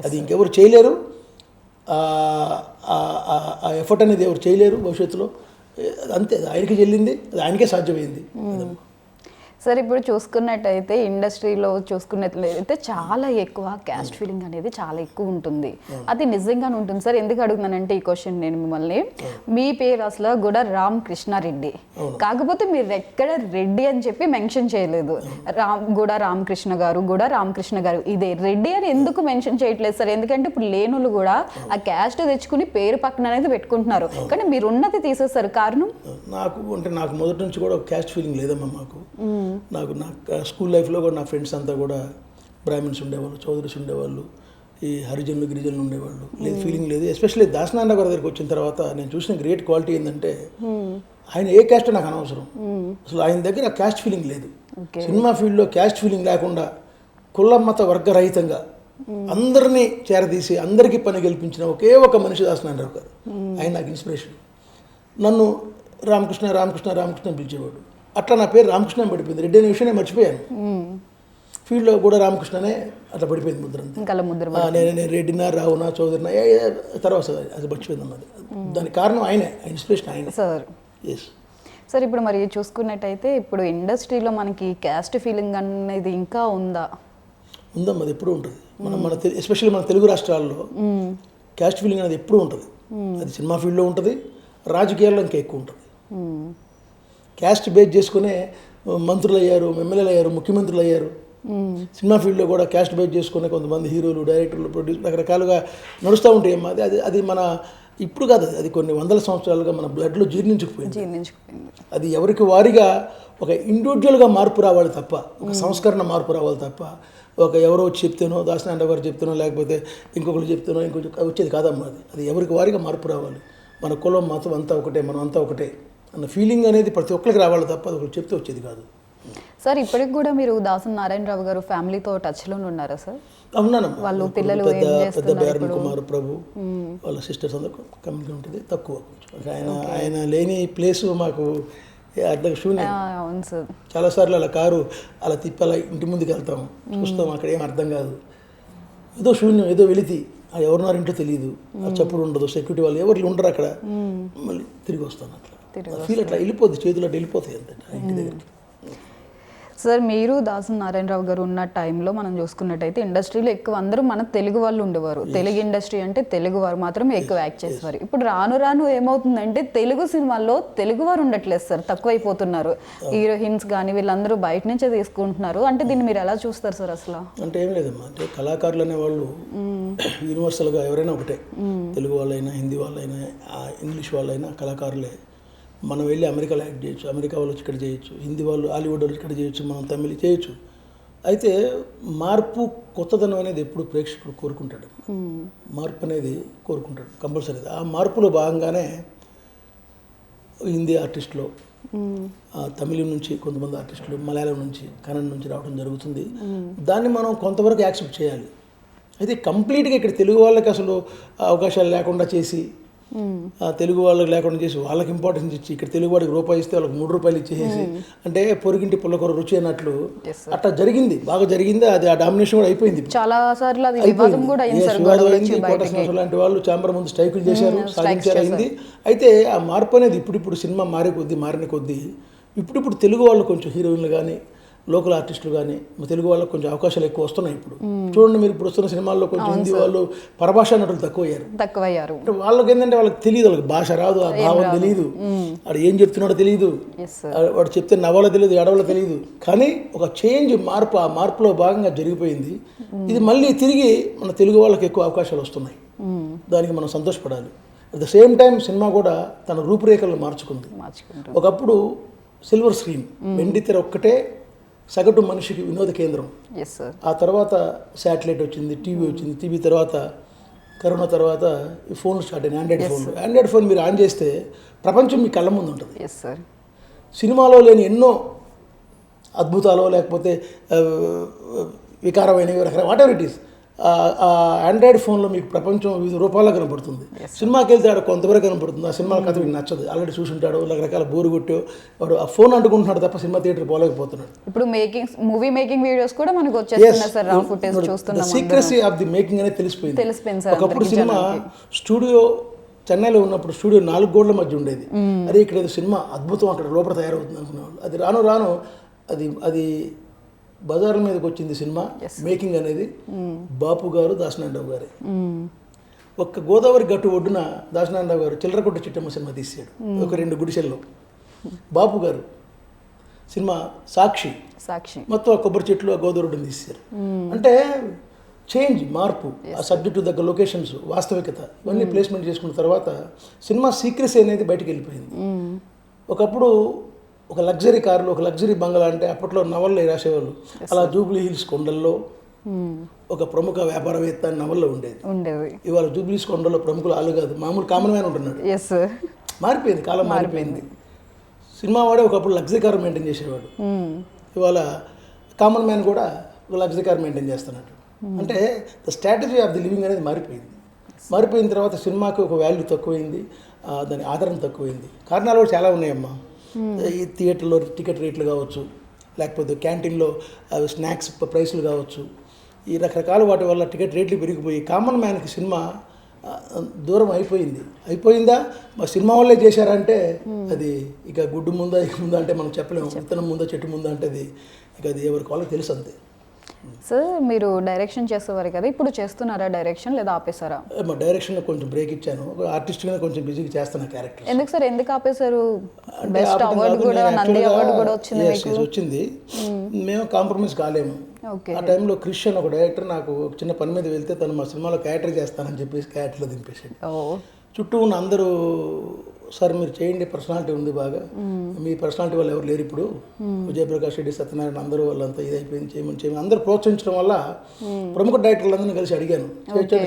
B: అది ఇంకెవరు చేయలేరు. ఆ ఎఫర్ట్ అనేది ఎవరు చేయలేరు భవిష్యత్తులో. అంతే, ఆయనకి చెల్లింది, అది ఆయనకే సాధ్యమైంది.
A: సార్ ఇప్పుడు చూసుకున్నట్టయితే ఇండస్ట్రీలో చూసుకున్నట్లయితే చాలా ఎక్కువ క్యాస్ట్ ఫీలింగ్ అనేది చాలా ఎక్కువ ఉంటుంది. అది నిజంగానే ఉంటుంది సార్. ఎందుకు అడుగుతున్నానంటే ఈ క్వశ్చన్ నేను మిమ్మల్ని, మీ పేరు అసలు కూడా రామకృష్ణారెడ్డి, కాకపోతే మీరు ఎక్కడ రెడ్డి అని చెప్పి మెన్షన్ చేయలేదు. కూడా రామకృష్ణ గారు ఇదే రెడ్డి అని ఎందుకు మెన్షన్ చేయట్లేదు సార్? ఎందుకంటే ఇప్పుడు లేనులు కూడా ఆ క్యాస్ట్ తెచ్చుకుని పేరు పక్కన అనేది పెట్టుకుంటున్నారు, కానీ మీరు ఉన్నది తీసేస్తారు. కారణం
B: నాకు మొదటి నుంచి కూడా క్యాస్ట్ ఫీలింగ్ లేదమ్మా. నాకు నా స్కూల్ లైఫ్లో కూడా నా ఫ్రెండ్స్ అంతా కూడా బ్రాహ్మిన్స్ ఉండేవాళ్ళు, చౌదరీస్ ఉండేవాళ్ళు, ఈ హరిజనులు, గిరిజనులు ఉండేవాళ్ళు. లేదు, ఫీలింగ్ లేదు. ఎస్పెషల్లీ దాసనారాయణ గారి దగ్గరికి వచ్చిన తర్వాత నేను చూసిన గ్రేట్ క్వాలిటీ ఏంటంటే ఆయన ఏ క్యాస్ట్ నాకు అనవసరం. అసలు ఆయన దగ్గర క్యాస్ట్ ఫీలింగ్ లేదు. సినిమా ఫీల్డ్లో క్యాస్ట్ ఫీలింగ్ లేకుండా కుల మత వర్గరహితంగా అందరినీ చేరదీసి అందరికీ పని కల్పించిన ఒకే ఒక మనిషి దాసనారాయణ గారు. ఆయన నాకు ఇన్స్పిరేషన్. నన్ను రామకృష్ణ పిలిచేవాడు. అట్లా నా పేరు రామకృష్ణ పడిపోయింది. రెడ్డి అనే విషయం మర్చిపోయాను. ఫీల్డ్లో కూడా రామకృష్ణనే అట్లా పడిపోయింది ముద్ర. నేను రెడ్డినా, రావునా, చౌదరినా తర్వాత అది మర్చిపోయింది అన్నది. దానికి కారణం ఆయనే, ఇన్స్పిరేషన్ ఆయనే సార్. Yes
A: sir. ఇప్పుడు మరి చూసుకున్నట్టయితే ఇప్పుడు ఇండస్ట్రీలో మనకి క్యాస్ట్ ఫీలింగ్ అనేది ఇంకా ఉందా?
B: ఉందమ్మా, అది ఎప్పుడూ ఉంటుంది. ఎస్పెషల్లీ మన తెలుగు రాష్ట్రాల్లో క్యాస్ట్ ఫీలింగ్ అనేది ఎప్పుడూ ఉంటుంది. అది సినిమా ఫీల్డ్లో ఉంటుంది, రాజకీయాల్లో ఇంకా ఎక్కువ ఉంటుంది. క్యాస్ట్ బేస్ చేసుకునే మంత్రులు అయ్యారు, ఎమ్మెల్యేలు అయ్యారు, ముఖ్యమంత్రులు అయ్యారు. సినిమా ఫీల్డ్లో కూడా క్యాస్ట్ బేస్ చేసుకునే కొంతమంది హీరోలు, డైరెక్టర్లు, ప్రొడ్యూసర్ రకరకాలుగా నడుస్తూ ఉంటాయి. అది మన ఇప్పుడు కాదు, అది కొన్ని వందల సంవత్సరాలుగా మన బ్లడ్లో జీర్ణించుకుపోయింది. అది ఎవరికి వారిగా ఒక ఇండివిజువల్గా మార్పు రావాలి తప్ప, ఒక సంస్కరణ మార్పు రావాలి తప్ప, ఒక ఎవరో వచ్చి చెప్తేనో, దాసనారాయణ గారు చెప్తేనో, లేకపోతే ఇంకొకరు చెప్తేనో వచ్చేది కాదమ్మా. అది ఎవరికి వారిగా మార్పు రావాలి. మన కులం, మతం అంతా ఒకటే, మనం అంతా ఒకటే అన్న ఫీలింగ్ అనేది ప్రతి ఒక్కరికి రావాలి తప్ప అది ఒకటి చెప్తే వచ్చేది కాదు.
A: సార్ ఇప్పటికి కూడా మీరు నారాయణరావు గారు ఫ్యామిలీతో టచ్లో ఉన్నారా సార్?
B: అవునానమ్మా.
A: వాళ్ళు పిల్లలు
B: పెద్ద బేరన్ కుమార్ ప్రభు వాళ్ళ సిస్టర్స్ అందరూ కమ్యూనిటీ ఉంటుంది తక్కువ. ఆయన లేని ప్లేస్ మాకు అర్థం శూన్యం.
A: అవును సార్.
B: చాలాసార్లు అలా కారు అలా తిప్పి అలా ఇంటి ముందుకు వెళ్తాం, చూస్తాం, అక్కడ ఏం అర్థం కాదు, ఏదో శూన్యం, ఏదో వెలితి. ఎవరున్నారు ఇంట్లో తెలియదు, ఆ చప్పుడు ఉండదు, సెక్యూరిటీ వాళ్ళు ఎవరు ఉండరు అక్కడ, మళ్ళీ తిరిగి వస్తాను అట్లా ఫీల్ అట్లా వెళ్ళిపోద్ది, చేతులు అట్లా వెళ్ళిపోతాయి అంతే ఇంటి దగ్గరికి.
A: సార్ మీరు దాసరి నారాయణరావు గారు ఉన్న టైంలో మనం చూసుకున్నట్టయితే ఇండస్ట్రీలో ఎక్కువ అందరూ మన తెలుగు వాళ్ళు ఉండేవారు. తెలుగు ఇండస్ట్రీ అంటే తెలుగు వారు మాత్రమే ఎక్కువ యాక్ట్ చేసేవారు. ఇప్పుడు రాను రాను ఏమవుతుందంటే తెలుగు సినిమాల్లో తెలుగు వారు ఉండట్లేదు సార్, తక్కువైపోతున్నారు. హీరోయిన్స్ కానీ వీళ్ళందరూ బయట నుంచే తీసుకుంటున్నారు. అంటే దీన్ని మీరు ఎలా చూస్తారు సార్ అసలు?
B: అంటే ఏం లేదమ్మా, అంటే కళాకారులు అనేవాళ్ళు యూనివర్సల్గా ఎవరైనా ఒకటే, తెలుగు వాళ్ళైనా హిందీ వాళ్ళైనా ఇంగ్లీష్ వాళ్ళైనా కళాకారులే. మనం వెళ్ళి అమెరికాలో యాక్ట్ చేయొచ్చు, అమెరికా వాళ్ళు వచ్చి ఇక్కడ చేయొచ్చు, హిందీ వాళ్ళు హాలీవుడ్ వాళ్ళు ఇక్కడ చేయొచ్చు, మనం తమిళ్ చేయొచ్చు. అయితే మార్పు, కొత్తదనం అనేది ఎప్పుడు ప్రేక్షకుడు కోరుకుంటాడు, మార్పు అనేది కోరుకుంటాడు కంపల్సరీ. ఆ మార్పులో భాగంగానే హిందీ ఆర్టిస్టులు, తమిళం నుంచి కొంతమంది ఆర్టిస్టులు, మలయాళం నుంచి, కన్నడ నుంచి రావడం జరుగుతుంది. దాన్ని మనం కొంతవరకు యాక్సెప్ట్ చేయాలి. అయితే కంప్లీట్గా ఇక్కడ తెలుగు వాళ్ళకి అసలు అవకాశాలు లేకుండా చేసి, తెలుగు వాళ్ళకి లేకుండా చేసి వాళ్ళకి ఇంపార్టెన్స్ ఇచ్చి, ఇక్కడ తెలుగు వాడికి రూపాయి ఇస్తే వాళ్ళకి 3 రూపాయలు ఇచ్చేసి, అంటే పొరిగింటి పుల్లకూర రుచి అన్నట్లు అట్లా జరిగింది, బాగా జరిగింది. అది ఆ డామినేషన్ కూడా అయిపోయింది.
A: చాలా సార్లు అది వివాదం కూడా అయింది.
B: కోటేశ్వర లాంటి వాళ్ళు ఛాంబర్ ముందు స్ట్రైకులు చేశారు, సాధించారు, అయింది. అయితే ఆ మార్పు అనేది ఇప్పుడిప్పుడు సినిమా మారిన కొద్దీ ఇప్పుడు తెలుగు వాళ్ళు కొంచెం హీరోయిన్లు కానీ, లోకల్ ఆర్టిస్టులు కానీ, తెలుగు వాళ్ళకి కొంచెం అవకాశాలు ఎక్కువ వస్తున్నాయి. ఇప్పుడు చూడండి, మీరు ఇప్పుడు వస్తున్న సినిమాల్లో కొంచెం హిందీ వాళ్ళు పరభాషా నటులు తక్కువయ్యారు. అంటే వాళ్ళకి ఏంటంటే వాళ్ళకి తెలియదు, వాళ్ళకి భాష రాదు, ఆ భావం తెలియదు, వాడు ఏం చెప్తున్నాడో తెలియదు, వాడు చెప్తే నవ్వాలో తెలియదు, ఎడవలో తెలియదు. కానీ ఒక మార్పు, ఆ మార్పులో భాగంగా జరిగిపోయింది. ఇది మళ్ళీ తిరిగి మన తెలుగు వాళ్ళకి ఎక్కువ అవకాశాలు వస్తున్నాయి, దానికి మనం సంతోషపడాలి. At the same time cinema కూడా తన రూపురేఖలను మార్చుకుంది. ఒకప్పుడు సిల్వర్ స్క్రీన్, వెండి తెర ఒక్కటే సగటు మనిషికి వినోద కేంద్రం. ఆ తర్వాత శాటిలైట్ వచ్చింది, టీవీ వచ్చింది, టీవీ తర్వాత కరోనా తర్వాత ఈ ఫోన్లు స్టార్ట్ అయినాయి, ఆండ్రాయిడ్ ఫోన్ మీరు ఆన్ చేస్తే ప్రపంచం మీ కళ్ళ ముందు ఉంటుంది. సినిమాలో లేని ఎన్నో అద్భుతాలు, లేకపోతే వికారమైనవి, whatever it is, Android ఫోన్లో మీకు ప్రపంచం వివిధ రూపాల్లో కనపడుతుంది. సినిమాకి వెళ్తే ఆడ కొంతవరకు కనపడుతుంది, ఆ సినిమా కథ మీకు నచ్చదు, ఆల్రెడీ చూసుంటాడు, రకరకాల బోరు కొట్టో వాడు ఆ ఫోన్ అంటుకుంటున్నాడు తప్ప సినిమా థియేటర్ పోలేకపోతున్నాడు.
A: ఇప్పుడు మూవీ మేకింగ్ వీడియోస్ కూడా మనకు వచ్చేస్తున్నాయి సార్, రా ఫుటేజ్ చూస్తున్నాం.
B: సీక్రెసీ ఆఫ్ ది మేకింగ్ అనేది తెలిసిపోయింది. ఒకప్పుడు సినిమా స్టూడియో చెన్నైలో ఉన్నప్పుడు స్టూడియో 4 గోడల మధ్య ఉండేది. అదే ఇక్కడ ఏదో సినిమా అద్భుతం అక్కడ లోపల తయారవుతుంది అనుకునేవాళ్ళు. అది రాను అది బజార్ల మీదకి వచ్చింది సినిమా మేకింగ్ అనేది. బాపు గారు, దాసనారాయణరావు గారే. ఒక్క గోదావరి గట్టు ఒడ్డున దాసనారాయణరావు గారు చిల్లరకొట్ట చిట్టమ్మ సినిమా తీసాడు, ఒక 2 గుడిసెల్లో. బాపు గారు సినిమా సాక్షి మొత్తం కొబ్బరి చెట్లు, ఆ గోదావరి ఒడ్డుని తీశారు. అంటే చేంజ్, మార్పు, ఆ సబ్జెక్టు దగ్గర లొకేషన్స్, వాస్తవికత ఇవన్నీ ప్లేస్మెంట్ చేసుకున్న తర్వాత సినిమా సీక్రెసీ అనేది బయటకు వెళ్ళిపోయింది. ఒకప్పుడు ఒక లగ్జరీ కార్లు, ఒక లగ్జరీ బంగ్లా అంటే అప్పట్లో నవల్లో రాసేవాళ్ళు. అలా జూబ్లీ హిల్స్ కొండల్లో ఒక ప్రముఖ వ్యాపారవేత్త నవల్లో ఉండేది. ఇవాళ జూబ్లీ హిల్స్ కొండల్లో ప్రముఖులు వాళ్ళు కాదు, మామూలు కామన్ మ్యాన్ ఉంటున్నాడు. మారిపోయింది, కాలం మారిపోయింది. సినిమా వాడే ఒకప్పుడు లగ్జరీ కార్ మెయింటైన్ చేసేవాడు, ఇవాళ కామన్ మ్యాన్ కూడా ఒక లగ్జరీ కార్ మెయింటైన్ చేస్తున్నాడు. అంటే the strategy of the living అనేది మారిపోయిన తర్వాత సినిమాకి ఒక వాల్యూ తక్కువైంది, దాని ఆదరణ తక్కువైంది. కారణాలు కూడా చాలా ఉన్నాయమ్మా. ఈ థియేటర్లో టికెట్ రేట్లు కావచ్చు, లేకపోతే క్యాంటీన్లో స్నాక్స్ ప్రైస్లు కావచ్చు, ఈ రకరకాల వాటి వల్ల టికెట్ రేట్లు పెరిగిపోయి కామన్ మ్యాన్కి సినిమా దూరం అయిపోయిందా మా సినిమా వాళ్ళే చేశారంటే అది ఇక గుడ్డు ముందా అంటే మనం చెప్పలేము. విత్తనం ముందా చెట్టు ముందా అంటే అది ఎవరికి వాళ్ళకి తెలుసు అంతే.
A: సార్ మీరు డైరెక్షన్ చేసేవారు కదా, ఇప్పుడు చేస్తున్నారా డైరెక్షన్ లేదా ఆపేశారా?
B: మా డైరెక్షన్లో కొంచెం బ్రేక్ ఇచ్చాను, ఒక ఆర్టిస్ట్గా కొంచెం బిజీగా చేస్తున్నా క్యారెక్టర్.
A: ఎందుకు సార్, ఎందుకు ఆపేశారు? బెస్ట్ అవార్డు కూడా, నంది అవార్డు కూడా
B: వచ్చింది. మేము కాంప్రమైజ్ కాలేము. ఆ టైంలో క్రిష్ అని ఒక డైరెక్టర్ నాకు చిన్న పని మీద వెళ్తే తను మా సినిమాలో క్యారెక్టర్ చేస్తానని చెప్పేసి క్యారెక్టర్లో దింపేసాడు. చుట్టూ ఉన్న అందరూ సార్ మీరు చేయండి, పర్సనాలిటీ ఉంది బాగా, మీ పర్సనాలిటీ వాళ్ళు ఎవరు లేరు ఇప్పుడు, విజయప్రకాష్ రెడ్డి, సత్యనారాయణ అందరూ వాళ్ళంతా ఇదైపోయింది, చేయమని అందరూ ప్రోత్సహించడం వల్ల ప్రముఖ డైరెక్టర్లందరినీ కలిసి అడిగాను,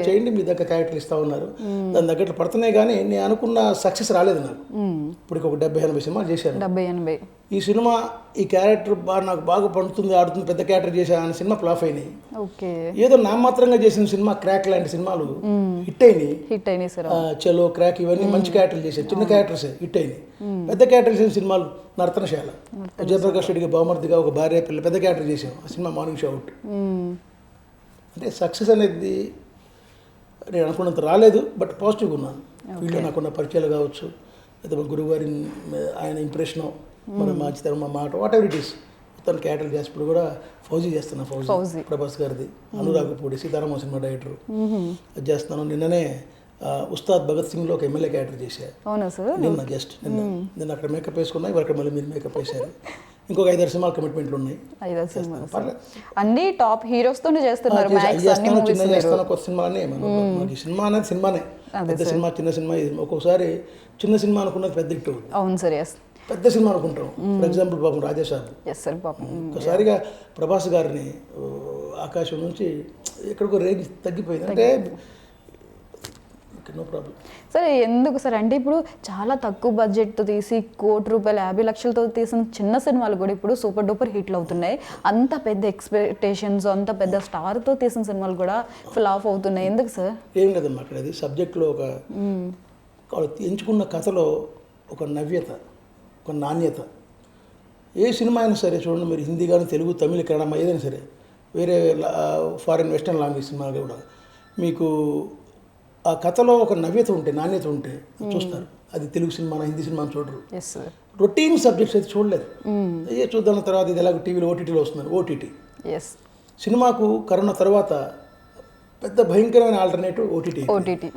B: చేయండి మీ దగ్గర క్యారెక్టర్లు ఇస్తా ఉన్నారు, దాని దగ్గర పడుతున్నాయి. కానీ నేను అనుకున్న సక్సెస్ రాలేదు నాకు. ఇప్పుడు ఒక 70-80 సినిమాలు చేశాను. ఈ సినిమా ఈ క్యారెక్టర్ నాకు బాగా పండుతుంది, ఆడుతుంది, పెద్ద క్యారెక్టర్ చేశాను అనే సినిమా ఫ్లాప్ అయినాయి. ఏదో నామాత్రంగా చేసిన సినిమా క్రాక్ లాంటి సినిమాలు హిట్ అయినాయి. చలో, క్రాక్ ఇవన్నీ మంచి క్యారెక్టర్లు చేశాను, చిన్న క్యారెక్టర్స్ హిట్ అయినాయి. పెద్ద క్యారెక్టర్ చేసిన సినిమాలు నర్తనశాల, జయప్రకాష్ రెడ్డికి బహుమతిగా ఒక భార్య పిల్ల పెద్ద క్యారెక్టర్ చేసాం, ఆ సినిమా మార్నింగ్ షో అవుట్. అంటే సక్సెస్ అనేది నేను అనుకున్నంత రాలేదు, బట్ పాజిటివ్గా ఉన్నాను. ఫీల్డ్లో నాకున్న పరిచయాలు కావచ్చు, లేదా మా గురువుగారి ఆయన ఇంప్రెషను, మన మంచితనం, మా మాట, వాట్ ఎవర్ ఇట్ ఈస్, మొత్తం క్యారెక్టర్ చేసి ఇప్పుడు కూడా ఫౌజీ చేస్తున్నా. ఫౌజీ ప్రభాస్ గారిది, అనురాగపూడి, సీతారామ సినిమా డైరెక్టర్, అది చేస్తున్నాను. నిన్ననే ఉస్తాద్ భగత్ సింగ్లో ఒక ఎమ్మెల్యే క్యారెక్టర్ చేశారు.
A: అవునా సార్?
B: నిన్న అక్కడ మేకప్ వేసుకున్నా, ఇవాళ అక్కడ మళ్ళీ మీరు మేకప్ వేశారు. ఇంకొక 5-6 సినిమాలు కమిట్మెంట్లు ఉన్నాయి.
A: 5 సినిమాలు అన్ని టాప్ హీరోస్తోనే చేస్తున్నారు.
B: చిన్న చేస్తాను, కొత్త సినిమాలనే. మనకి సినిమా అనేది సినిమానే, పెద్ద సినిమా చిన్న సినిమా. ఒక్కొక్కసారి చిన్న సినిమా అనుకున్నది పెద్ద హిట్ అవుతుంది.
A: అవును సార్,
B: పెద్ద సినిమా అనుకుంటాం. ఫర్ ఎగ్జాంపుల్ పాపం రాజేశాబు ఒకసారిగా ప్రభాస్ గారిని ఆకాశం నుంచి ఎక్కడికో రేంజ్ తగ్గిపోయింది అంటే నో ప్రాబ్లం.
A: సరే, ఎందుకు సార్ అంటే ఇప్పుడు చాలా తక్కువ బడ్జెట్తో తీసి ₹1,00,00,000 50 లక్షలతో తీసిన చిన్న సినిమాలు కూడా ఇప్పుడు సూపర్ డూపర్ హిట్లు అవుతున్నాయి. అంత పెద్ద ఎక్స్పెక్టేషన్స్, అంత పెద్ద స్టార్తో తీసిన సినిమాలు కూడా ఫ్లాప్ అవుతున్నాయి. ఎందుకు సార్?
B: ఏం లేదమ్మా, అక్కడ అది సబ్జెక్ట్లో ఒక ఎంచుకున్న కథలో ఒక నవ్యత, ఒక నాణ్యత. ఏ సినిమా అయినా సరే చూడండి మీరు, హిందీ కానీ, తెలుగు, తమిళ, కన్నడ ఏదైనా సరే, వేరే ఫారిన్ వెస్టర్న్ లాంగ్వేజ్ సినిమా కూడా మీకు ఆ కథలో ఒక నవ్యత ఉంటే, నాణ్యత ఉంటే చూస్తారు. అది తెలుగు సినిమా, హిందీ సినిమా చూడరు. రొటీన్ సబ్జెక్ట్స్ అయితే చూడలేదు. అయ్యే చూద్దాం తర్వాత ఇది ఎలాగో టీవీలో ఓటీటీలో వస్తున్నారు. ఓటీటీ సినిమాకు కరోనా తర్వాత పెద్ద భయంకరమైన ఆల్టర్నేటివ్ ఓటీటీ.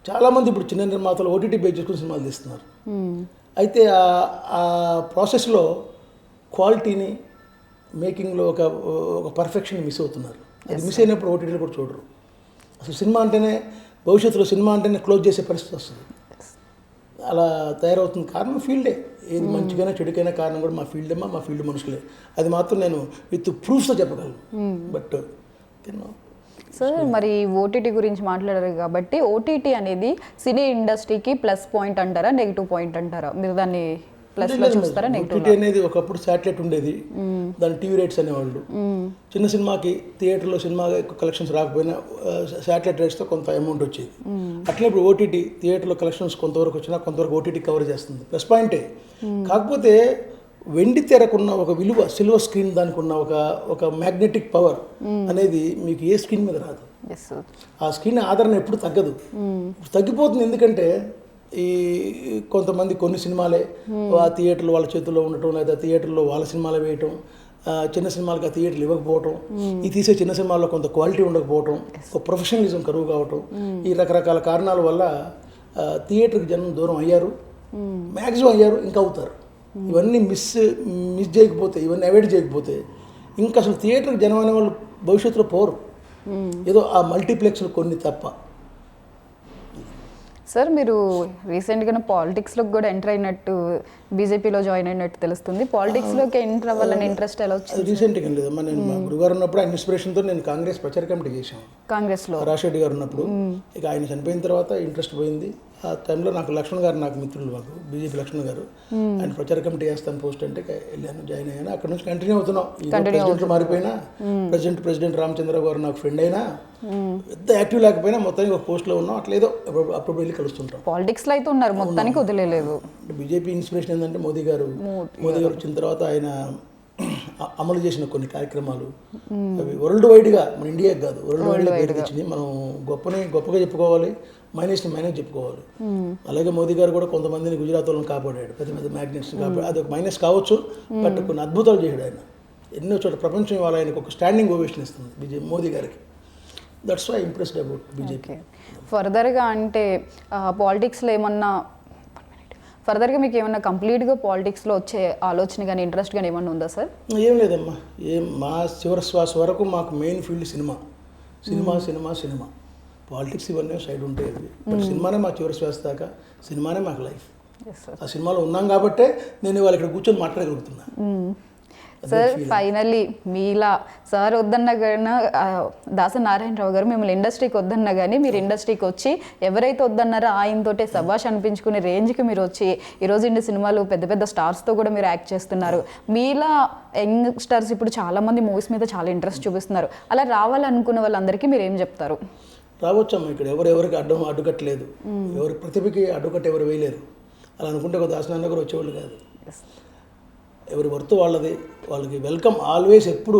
B: చాలామంది ఇప్పుడు చిన్న నిర్మాతలు ఓటీటీ బేస్ చేసుకుని సినిమాలు తీస్తున్నారు. అయితే ఆ ప్రాసెస్లో క్వాలిటీని, మేకింగ్లో ఒక పర్ఫెక్షన్ మిస్ అవుతున్నారు. అది మిస్ అయినప్పుడు ఓటీటీలో కూడా చూడరు. అసలు సినిమా అంటేనే, భవిష్యత్తులో సినిమా అంటేనే క్లోజ్ చేసే పరిస్థితి వస్తుంది. అలా తయారవుతుంది. కారణం ఫీల్డే. ఏది మంచికైనా చెడుకైనా కారణం కూడా మా ఫీల్డ్ మనుషులే. అది మాత్రం నేను విత్ ప్రూఫ్తో చెప్పగలను. బట్
A: సార్, మరి ఓటీటీ గురించి మాట్లాడారు కాబట్టి, ఓటీటీ అనేది సినీ ఇండస్ట్రీకి ప్లస్ పాయింట్ అంటారా, నెగిటివ్ పాయింట్ అంటారా? మీరు దాన్ని ప్లస్లో చూస్తారా, నెగిటివ్?
B: ఓటీటీ అనేది ఒకప్పుడు శాటిలైట్ ఉండేది, దాని టీవీ రేట్స్ అనేవాళ్ళు. చిన్న సినిమాకి థియేటర్లో సినిమా కలెక్షన్స్ రాకపోయినా శాటిలైట్ రేట్స్తో కొంత అమౌంట్ వచ్చేది. అట్లే ఇప్పుడు ఓటీటీ థియేటర్లో కలెక్షన్స్ కొంతవరకు వచ్చినా కొంతవరకు ఓటీటీ కవర్ చేస్తుంది. ప్లస్ పాయింటే. కాకపోతే వెండి తెరకున్న ఒక విలువ, సిల్వర్ స్క్రీన్ దానికి ఉన్న ఒక మ్యాగ్నెటిక్ పవర్ అనేది మీకు ఏ స్క్రీన్ మీద రాదు. ఆ స్క్రీన్ ఆదరణ ఎప్పుడు తగ్గదు, తగ్గిపోతుంది. ఎందుకంటే ఈ కొంతమంది కొన్ని సినిమాలే ఆ థియేటర్లు వాళ్ళ చేతుల్లో ఉండటం, లేదా థియేటర్లో వాళ్ళ సినిమాలు వేయటం, చిన్న సినిమాలకు ఆ థియేటర్లు ఇవ్వకపోవటం, ఈ తీసే చిన్న సినిమాల్లో కొంత క్వాలిటీ ఉండకపోవటం, ఒక ప్రొఫెషనలిజం కరువు కావటం, ఈ రకరకాల కారణాల వల్ల థియేటర్కి జనం దూరం అయ్యారు, మ్యాక్సిమం అయ్యారు, ఇంకా అవుతారు. ఇవన్నీ మిస్ చేయకపోతే, ఇవన్నీ అవాయిడ్ చేయకపోతే ఇంకా అసలు థియేటర్కి జనం అనే వాళ్ళు భవిష్యత్తులో పోరు. ఏదో ఆ మల్టీప్లెక్స్లు కొన్ని తప్ప.
A: సార్, మీరు రీసెంట్గా పాలిటిక్స్లోకి కూడా ఎంటర్ అయినట్టు, బీజేపీలో జాయిన్ అయినట్టు తెలుస్తుంది. పాలిటిక్స్లోకి ఎంటర్ అవ్వాలని ఇంట్రెస్ట్ ఎలా వచ్చింది?
B: రీసెంట్గా లేదమ్మా, నేను మా గురుగారు ఉన్నప్పుడు ఆయన ఇన్స్పిరేషన్తో నేను కాంగ్రెస్ ప్రచార కమిటీ చేశాను.
A: కాంగ్రెస్లో
B: రాజశేఖర్ గారు ఉన్నప్పుడు. ఇక ఆయన చనిపోయిన తర్వాత ఇంట్రెస్ట్ పోయింది. ఆ టైంలో నాకు లక్ష్మణ్ గారు, నాకు మిత్రులు, మాకు బీజేపీ లక్ష్మణ్ గారు, ఆయన ప్రచార కమిటీ చేస్తాను పోస్ట్ అంటే వెళ్ళాను, జాయిన్ అయ్యాను. అక్కడ నుంచి కంటిన్యూ అవుతున్నాం. ప్రెసిడెంట్లు మారిపోయినా, ప్రెసిడెంట్ రామచంద్రరావు గారు నాకు ఫ్రెండ్ అయినా, పెద్ద యాక్టివ్ లేకపోయినా మొత్తానికి ఒక పోస్ట్లో ఉన్నాం. అట్లేదో అప్పుడు వెళ్ళి కలుస్తుంటాం.
A: పాలిటిక్స్లో అయితే ఉన్నారు, మొత్తానికి వదిలేదు.
B: బీజేపీ ఇన్స్పిరేషన్ ఏంటంటే మోదీ గారు వచ్చిన తర్వాత ఆయన అమలు చేసిన కొన్ని కార్యక్రమాలు, అవి వరల్డ్ వైడ్గా, మన ఇండియాకి కాదు, వరల్డ్ వైడ్గా పేరు తెచ్చినాయి. మనం గొప్పగా చెప్పుకోవాలి, మైనస్ని మైనస్ చెప్పుకోవాలి. అలాగే మోదీ గారు కూడా కొంతమందిని గుజరాత్ వాళ్ళని కాపాడాడు, పెద్ద పెద్ద మ్యాగ్నెట్స్ని కాపాడు. అది ఒక మైనస్ కావచ్చు, బట్ కొన్ని అద్భుతాలు చేశాడు ఆయన. ఎన్నో చోట్ల ప్రపంచం ఇవాళ ఆయనకు ఒక స్టాండింగ్ ఓవేషన్ ఇస్తుంది మోదీ గారికి. That's why impressed about BJP.
A: ఫర్దర్గా అంటే పాలిటిక్స్లో ఏమన్నా, ఫర్దర్గా మీకు ఏమన్నా కంప్లీట్గా పాలిటిక్స్లో వచ్చే ఆలోచన కానీ ఇంట్రెస్ట్ కానీ ఏమన్నా ఉందా సార్?
B: ఏం లేదమ్మా, మా చివరి శ్వాస వరకు మాకు మెయిన్ ఫీల్డ్ సినిమా. పాలిటిక్స్ ఇవన్నీ సైడ్ ఉంటాయి. బట్ సినిమానే మా చివరి శ్వాస దాకా, సినిమానే మాకు లైఫ్. ఆ సినిమాలో ఉన్నాం కాబట్టే నేను ఇవాళ ఇక్కడ కూర్చొని మాట్లాడగలుగుతున్నా.
A: సార్, ఫైనల్లీ మీలా సార్ వద్దన్నా కానీ, దాసరి నారాయణరావు గారు మిమ్మల్ని ఇండస్ట్రీకి వద్దన్నా కానీ మీరు ఇండస్ట్రీకి వచ్చి ఎవరైతే వద్దన్నారో ఆయనతోటే సభాష్ అనిపించుకునే రేంజ్కి మీరు వచ్చి ఈరోజు ఇండి సినిమాలు పెద్ద పెద్ద స్టార్స్తో కూడా మీరు యాక్ట్ చేస్తున్నారు. మీలా యంగ్స్టర్స్ ఇప్పుడు చాలామంది మూవీస్ మీద చాలా ఇంట్రెస్ట్ చూపిస్తున్నారు. అలా రావాలనుకున్న వాళ్ళందరికీ మీరు ఏం చెప్తారు?
B: రావచ్చమ్మా, ఇక్కడ ఎవరికి అడ్డుకట్టలేదు, ఎవరి ప్రతిభకి అడ్డుకట్ట ఎవరు వేయలేరు. అలా అనుకుంటే ఒక దాసనాన్న కూడా వచ్చేవాళ్ళు కాదు. ఎవరి వర్త్ వాళ్ళది, వాళ్ళకి వెల్కమ్ ఆల్వేస్. ఎప్పుడు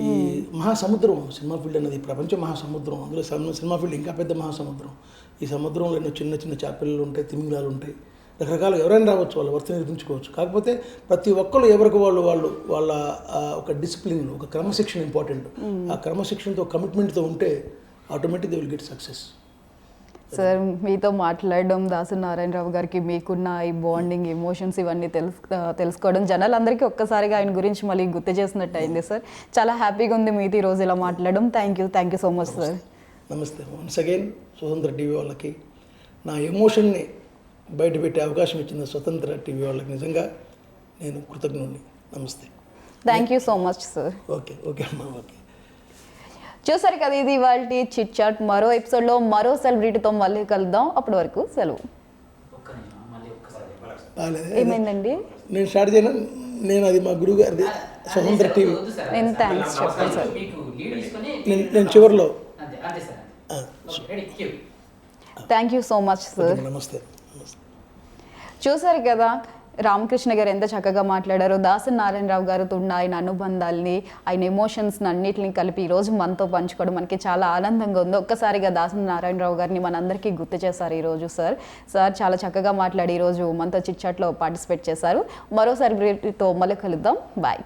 B: ఈ మహాసముద్రం సినిమా ఫీల్డ్ అనేది ప్రపంచ మహాసముద్రం. అందులో సినిమా ఫీల్డ్ ఇంకా పెద్ద మహాసముద్రం. ఈ సముద్రంలో ఎన్నో చిన్న చిన్న చేపలు ఉంటాయి, తిమింగలాలు ఉంటాయి, రకరకాల ఎవరైనా రావచ్చు, వాళ్ళ వర్తన నిర్మించుకోవచ్చు. కాకపోతే ప్రతి ఒక్కరు ఎవరికి వాళ్ళ ఒక డిసిప్లిన్, ఒక క్రమశిక్షణ ఇంపార్టెంట్. ఆ క్రమశిక్షణతో కమిట్మెంట్తో ఉంటే automatic they will get success.
A: Sir మీతో మాట్లాడడం, దాసు నారాయణరావు గారికి మీకున్న ఈ బాండింగ్, ఎమోషన్స్ ఇవన్నీ తెలుసుకోవడం జనాలందరికీ ఒక్కసారిగా ఆయన గురించి మళ్ళీ గుర్తు చేసినట్టు అయింది సార్. చాలా హ్యాపీగా ఉంది మీతో ఈరోజు ఇలా మాట్లాడడం. Thank you so much sir.
B: నమస్తే. వన్స్ అగైన్ స్వతంత్ర టీవీ వాళ్ళకి నా ఎమోషన్ని బయటపెట్టే అవకాశం ఇచ్చిన స్వతంత్ర టీవీ వాళ్ళకి నిజంగా నేను కృతజ్ఞుడిని. నమస్తే.
A: Thank you so much sir.
B: Okay అమ్మా, ఓకే.
A: చూసారు కదా, ఇది ఇవాళ చిట్ చాట్. మరో ఎపిసోడ్లో మరో సెలబ్రిటీతో మళ్ళీ కలుద్దాం. అప్పటి వరకు సెలవు. ఏమైందండి?
B: నేను స్టార్ట్ చేయను. నేను అది మా గురువు గారిది స్వతంత్ర టీవీ.
A: నేను థ్యాంక్స్ చెప్పాను సార్.
B: నేను చివరిలో
A: thank you so much sir.
B: నమస్తే.
A: చూసారు కదా, రామకృష్ణ గారు ఎంత చక్కగా మాట్లాడారో. దాసు నారాయణరావు గారితో ఉన్న ఆయన అనుబంధాలని, ఆయన ఎమోషన్స్ని అన్నిటిని కలిపి ఈరోజు మనతో పంచుకోవడం మనకి చాలా ఆనందంగా ఉంది. ఒక్కసారిగా దాసు నారాయణరావు గారిని మనందరికీ గుర్తు చేశారు ఈరోజు సార్. చాలా చక్కగా మాట్లాడి ఈరోజు మనతో చిట్ చాట్లో పార్టిసిపేట్ చేశారు. మరో సెలబ్రిటీతో మళ్ళీ కలుద్దాం. బాయ్.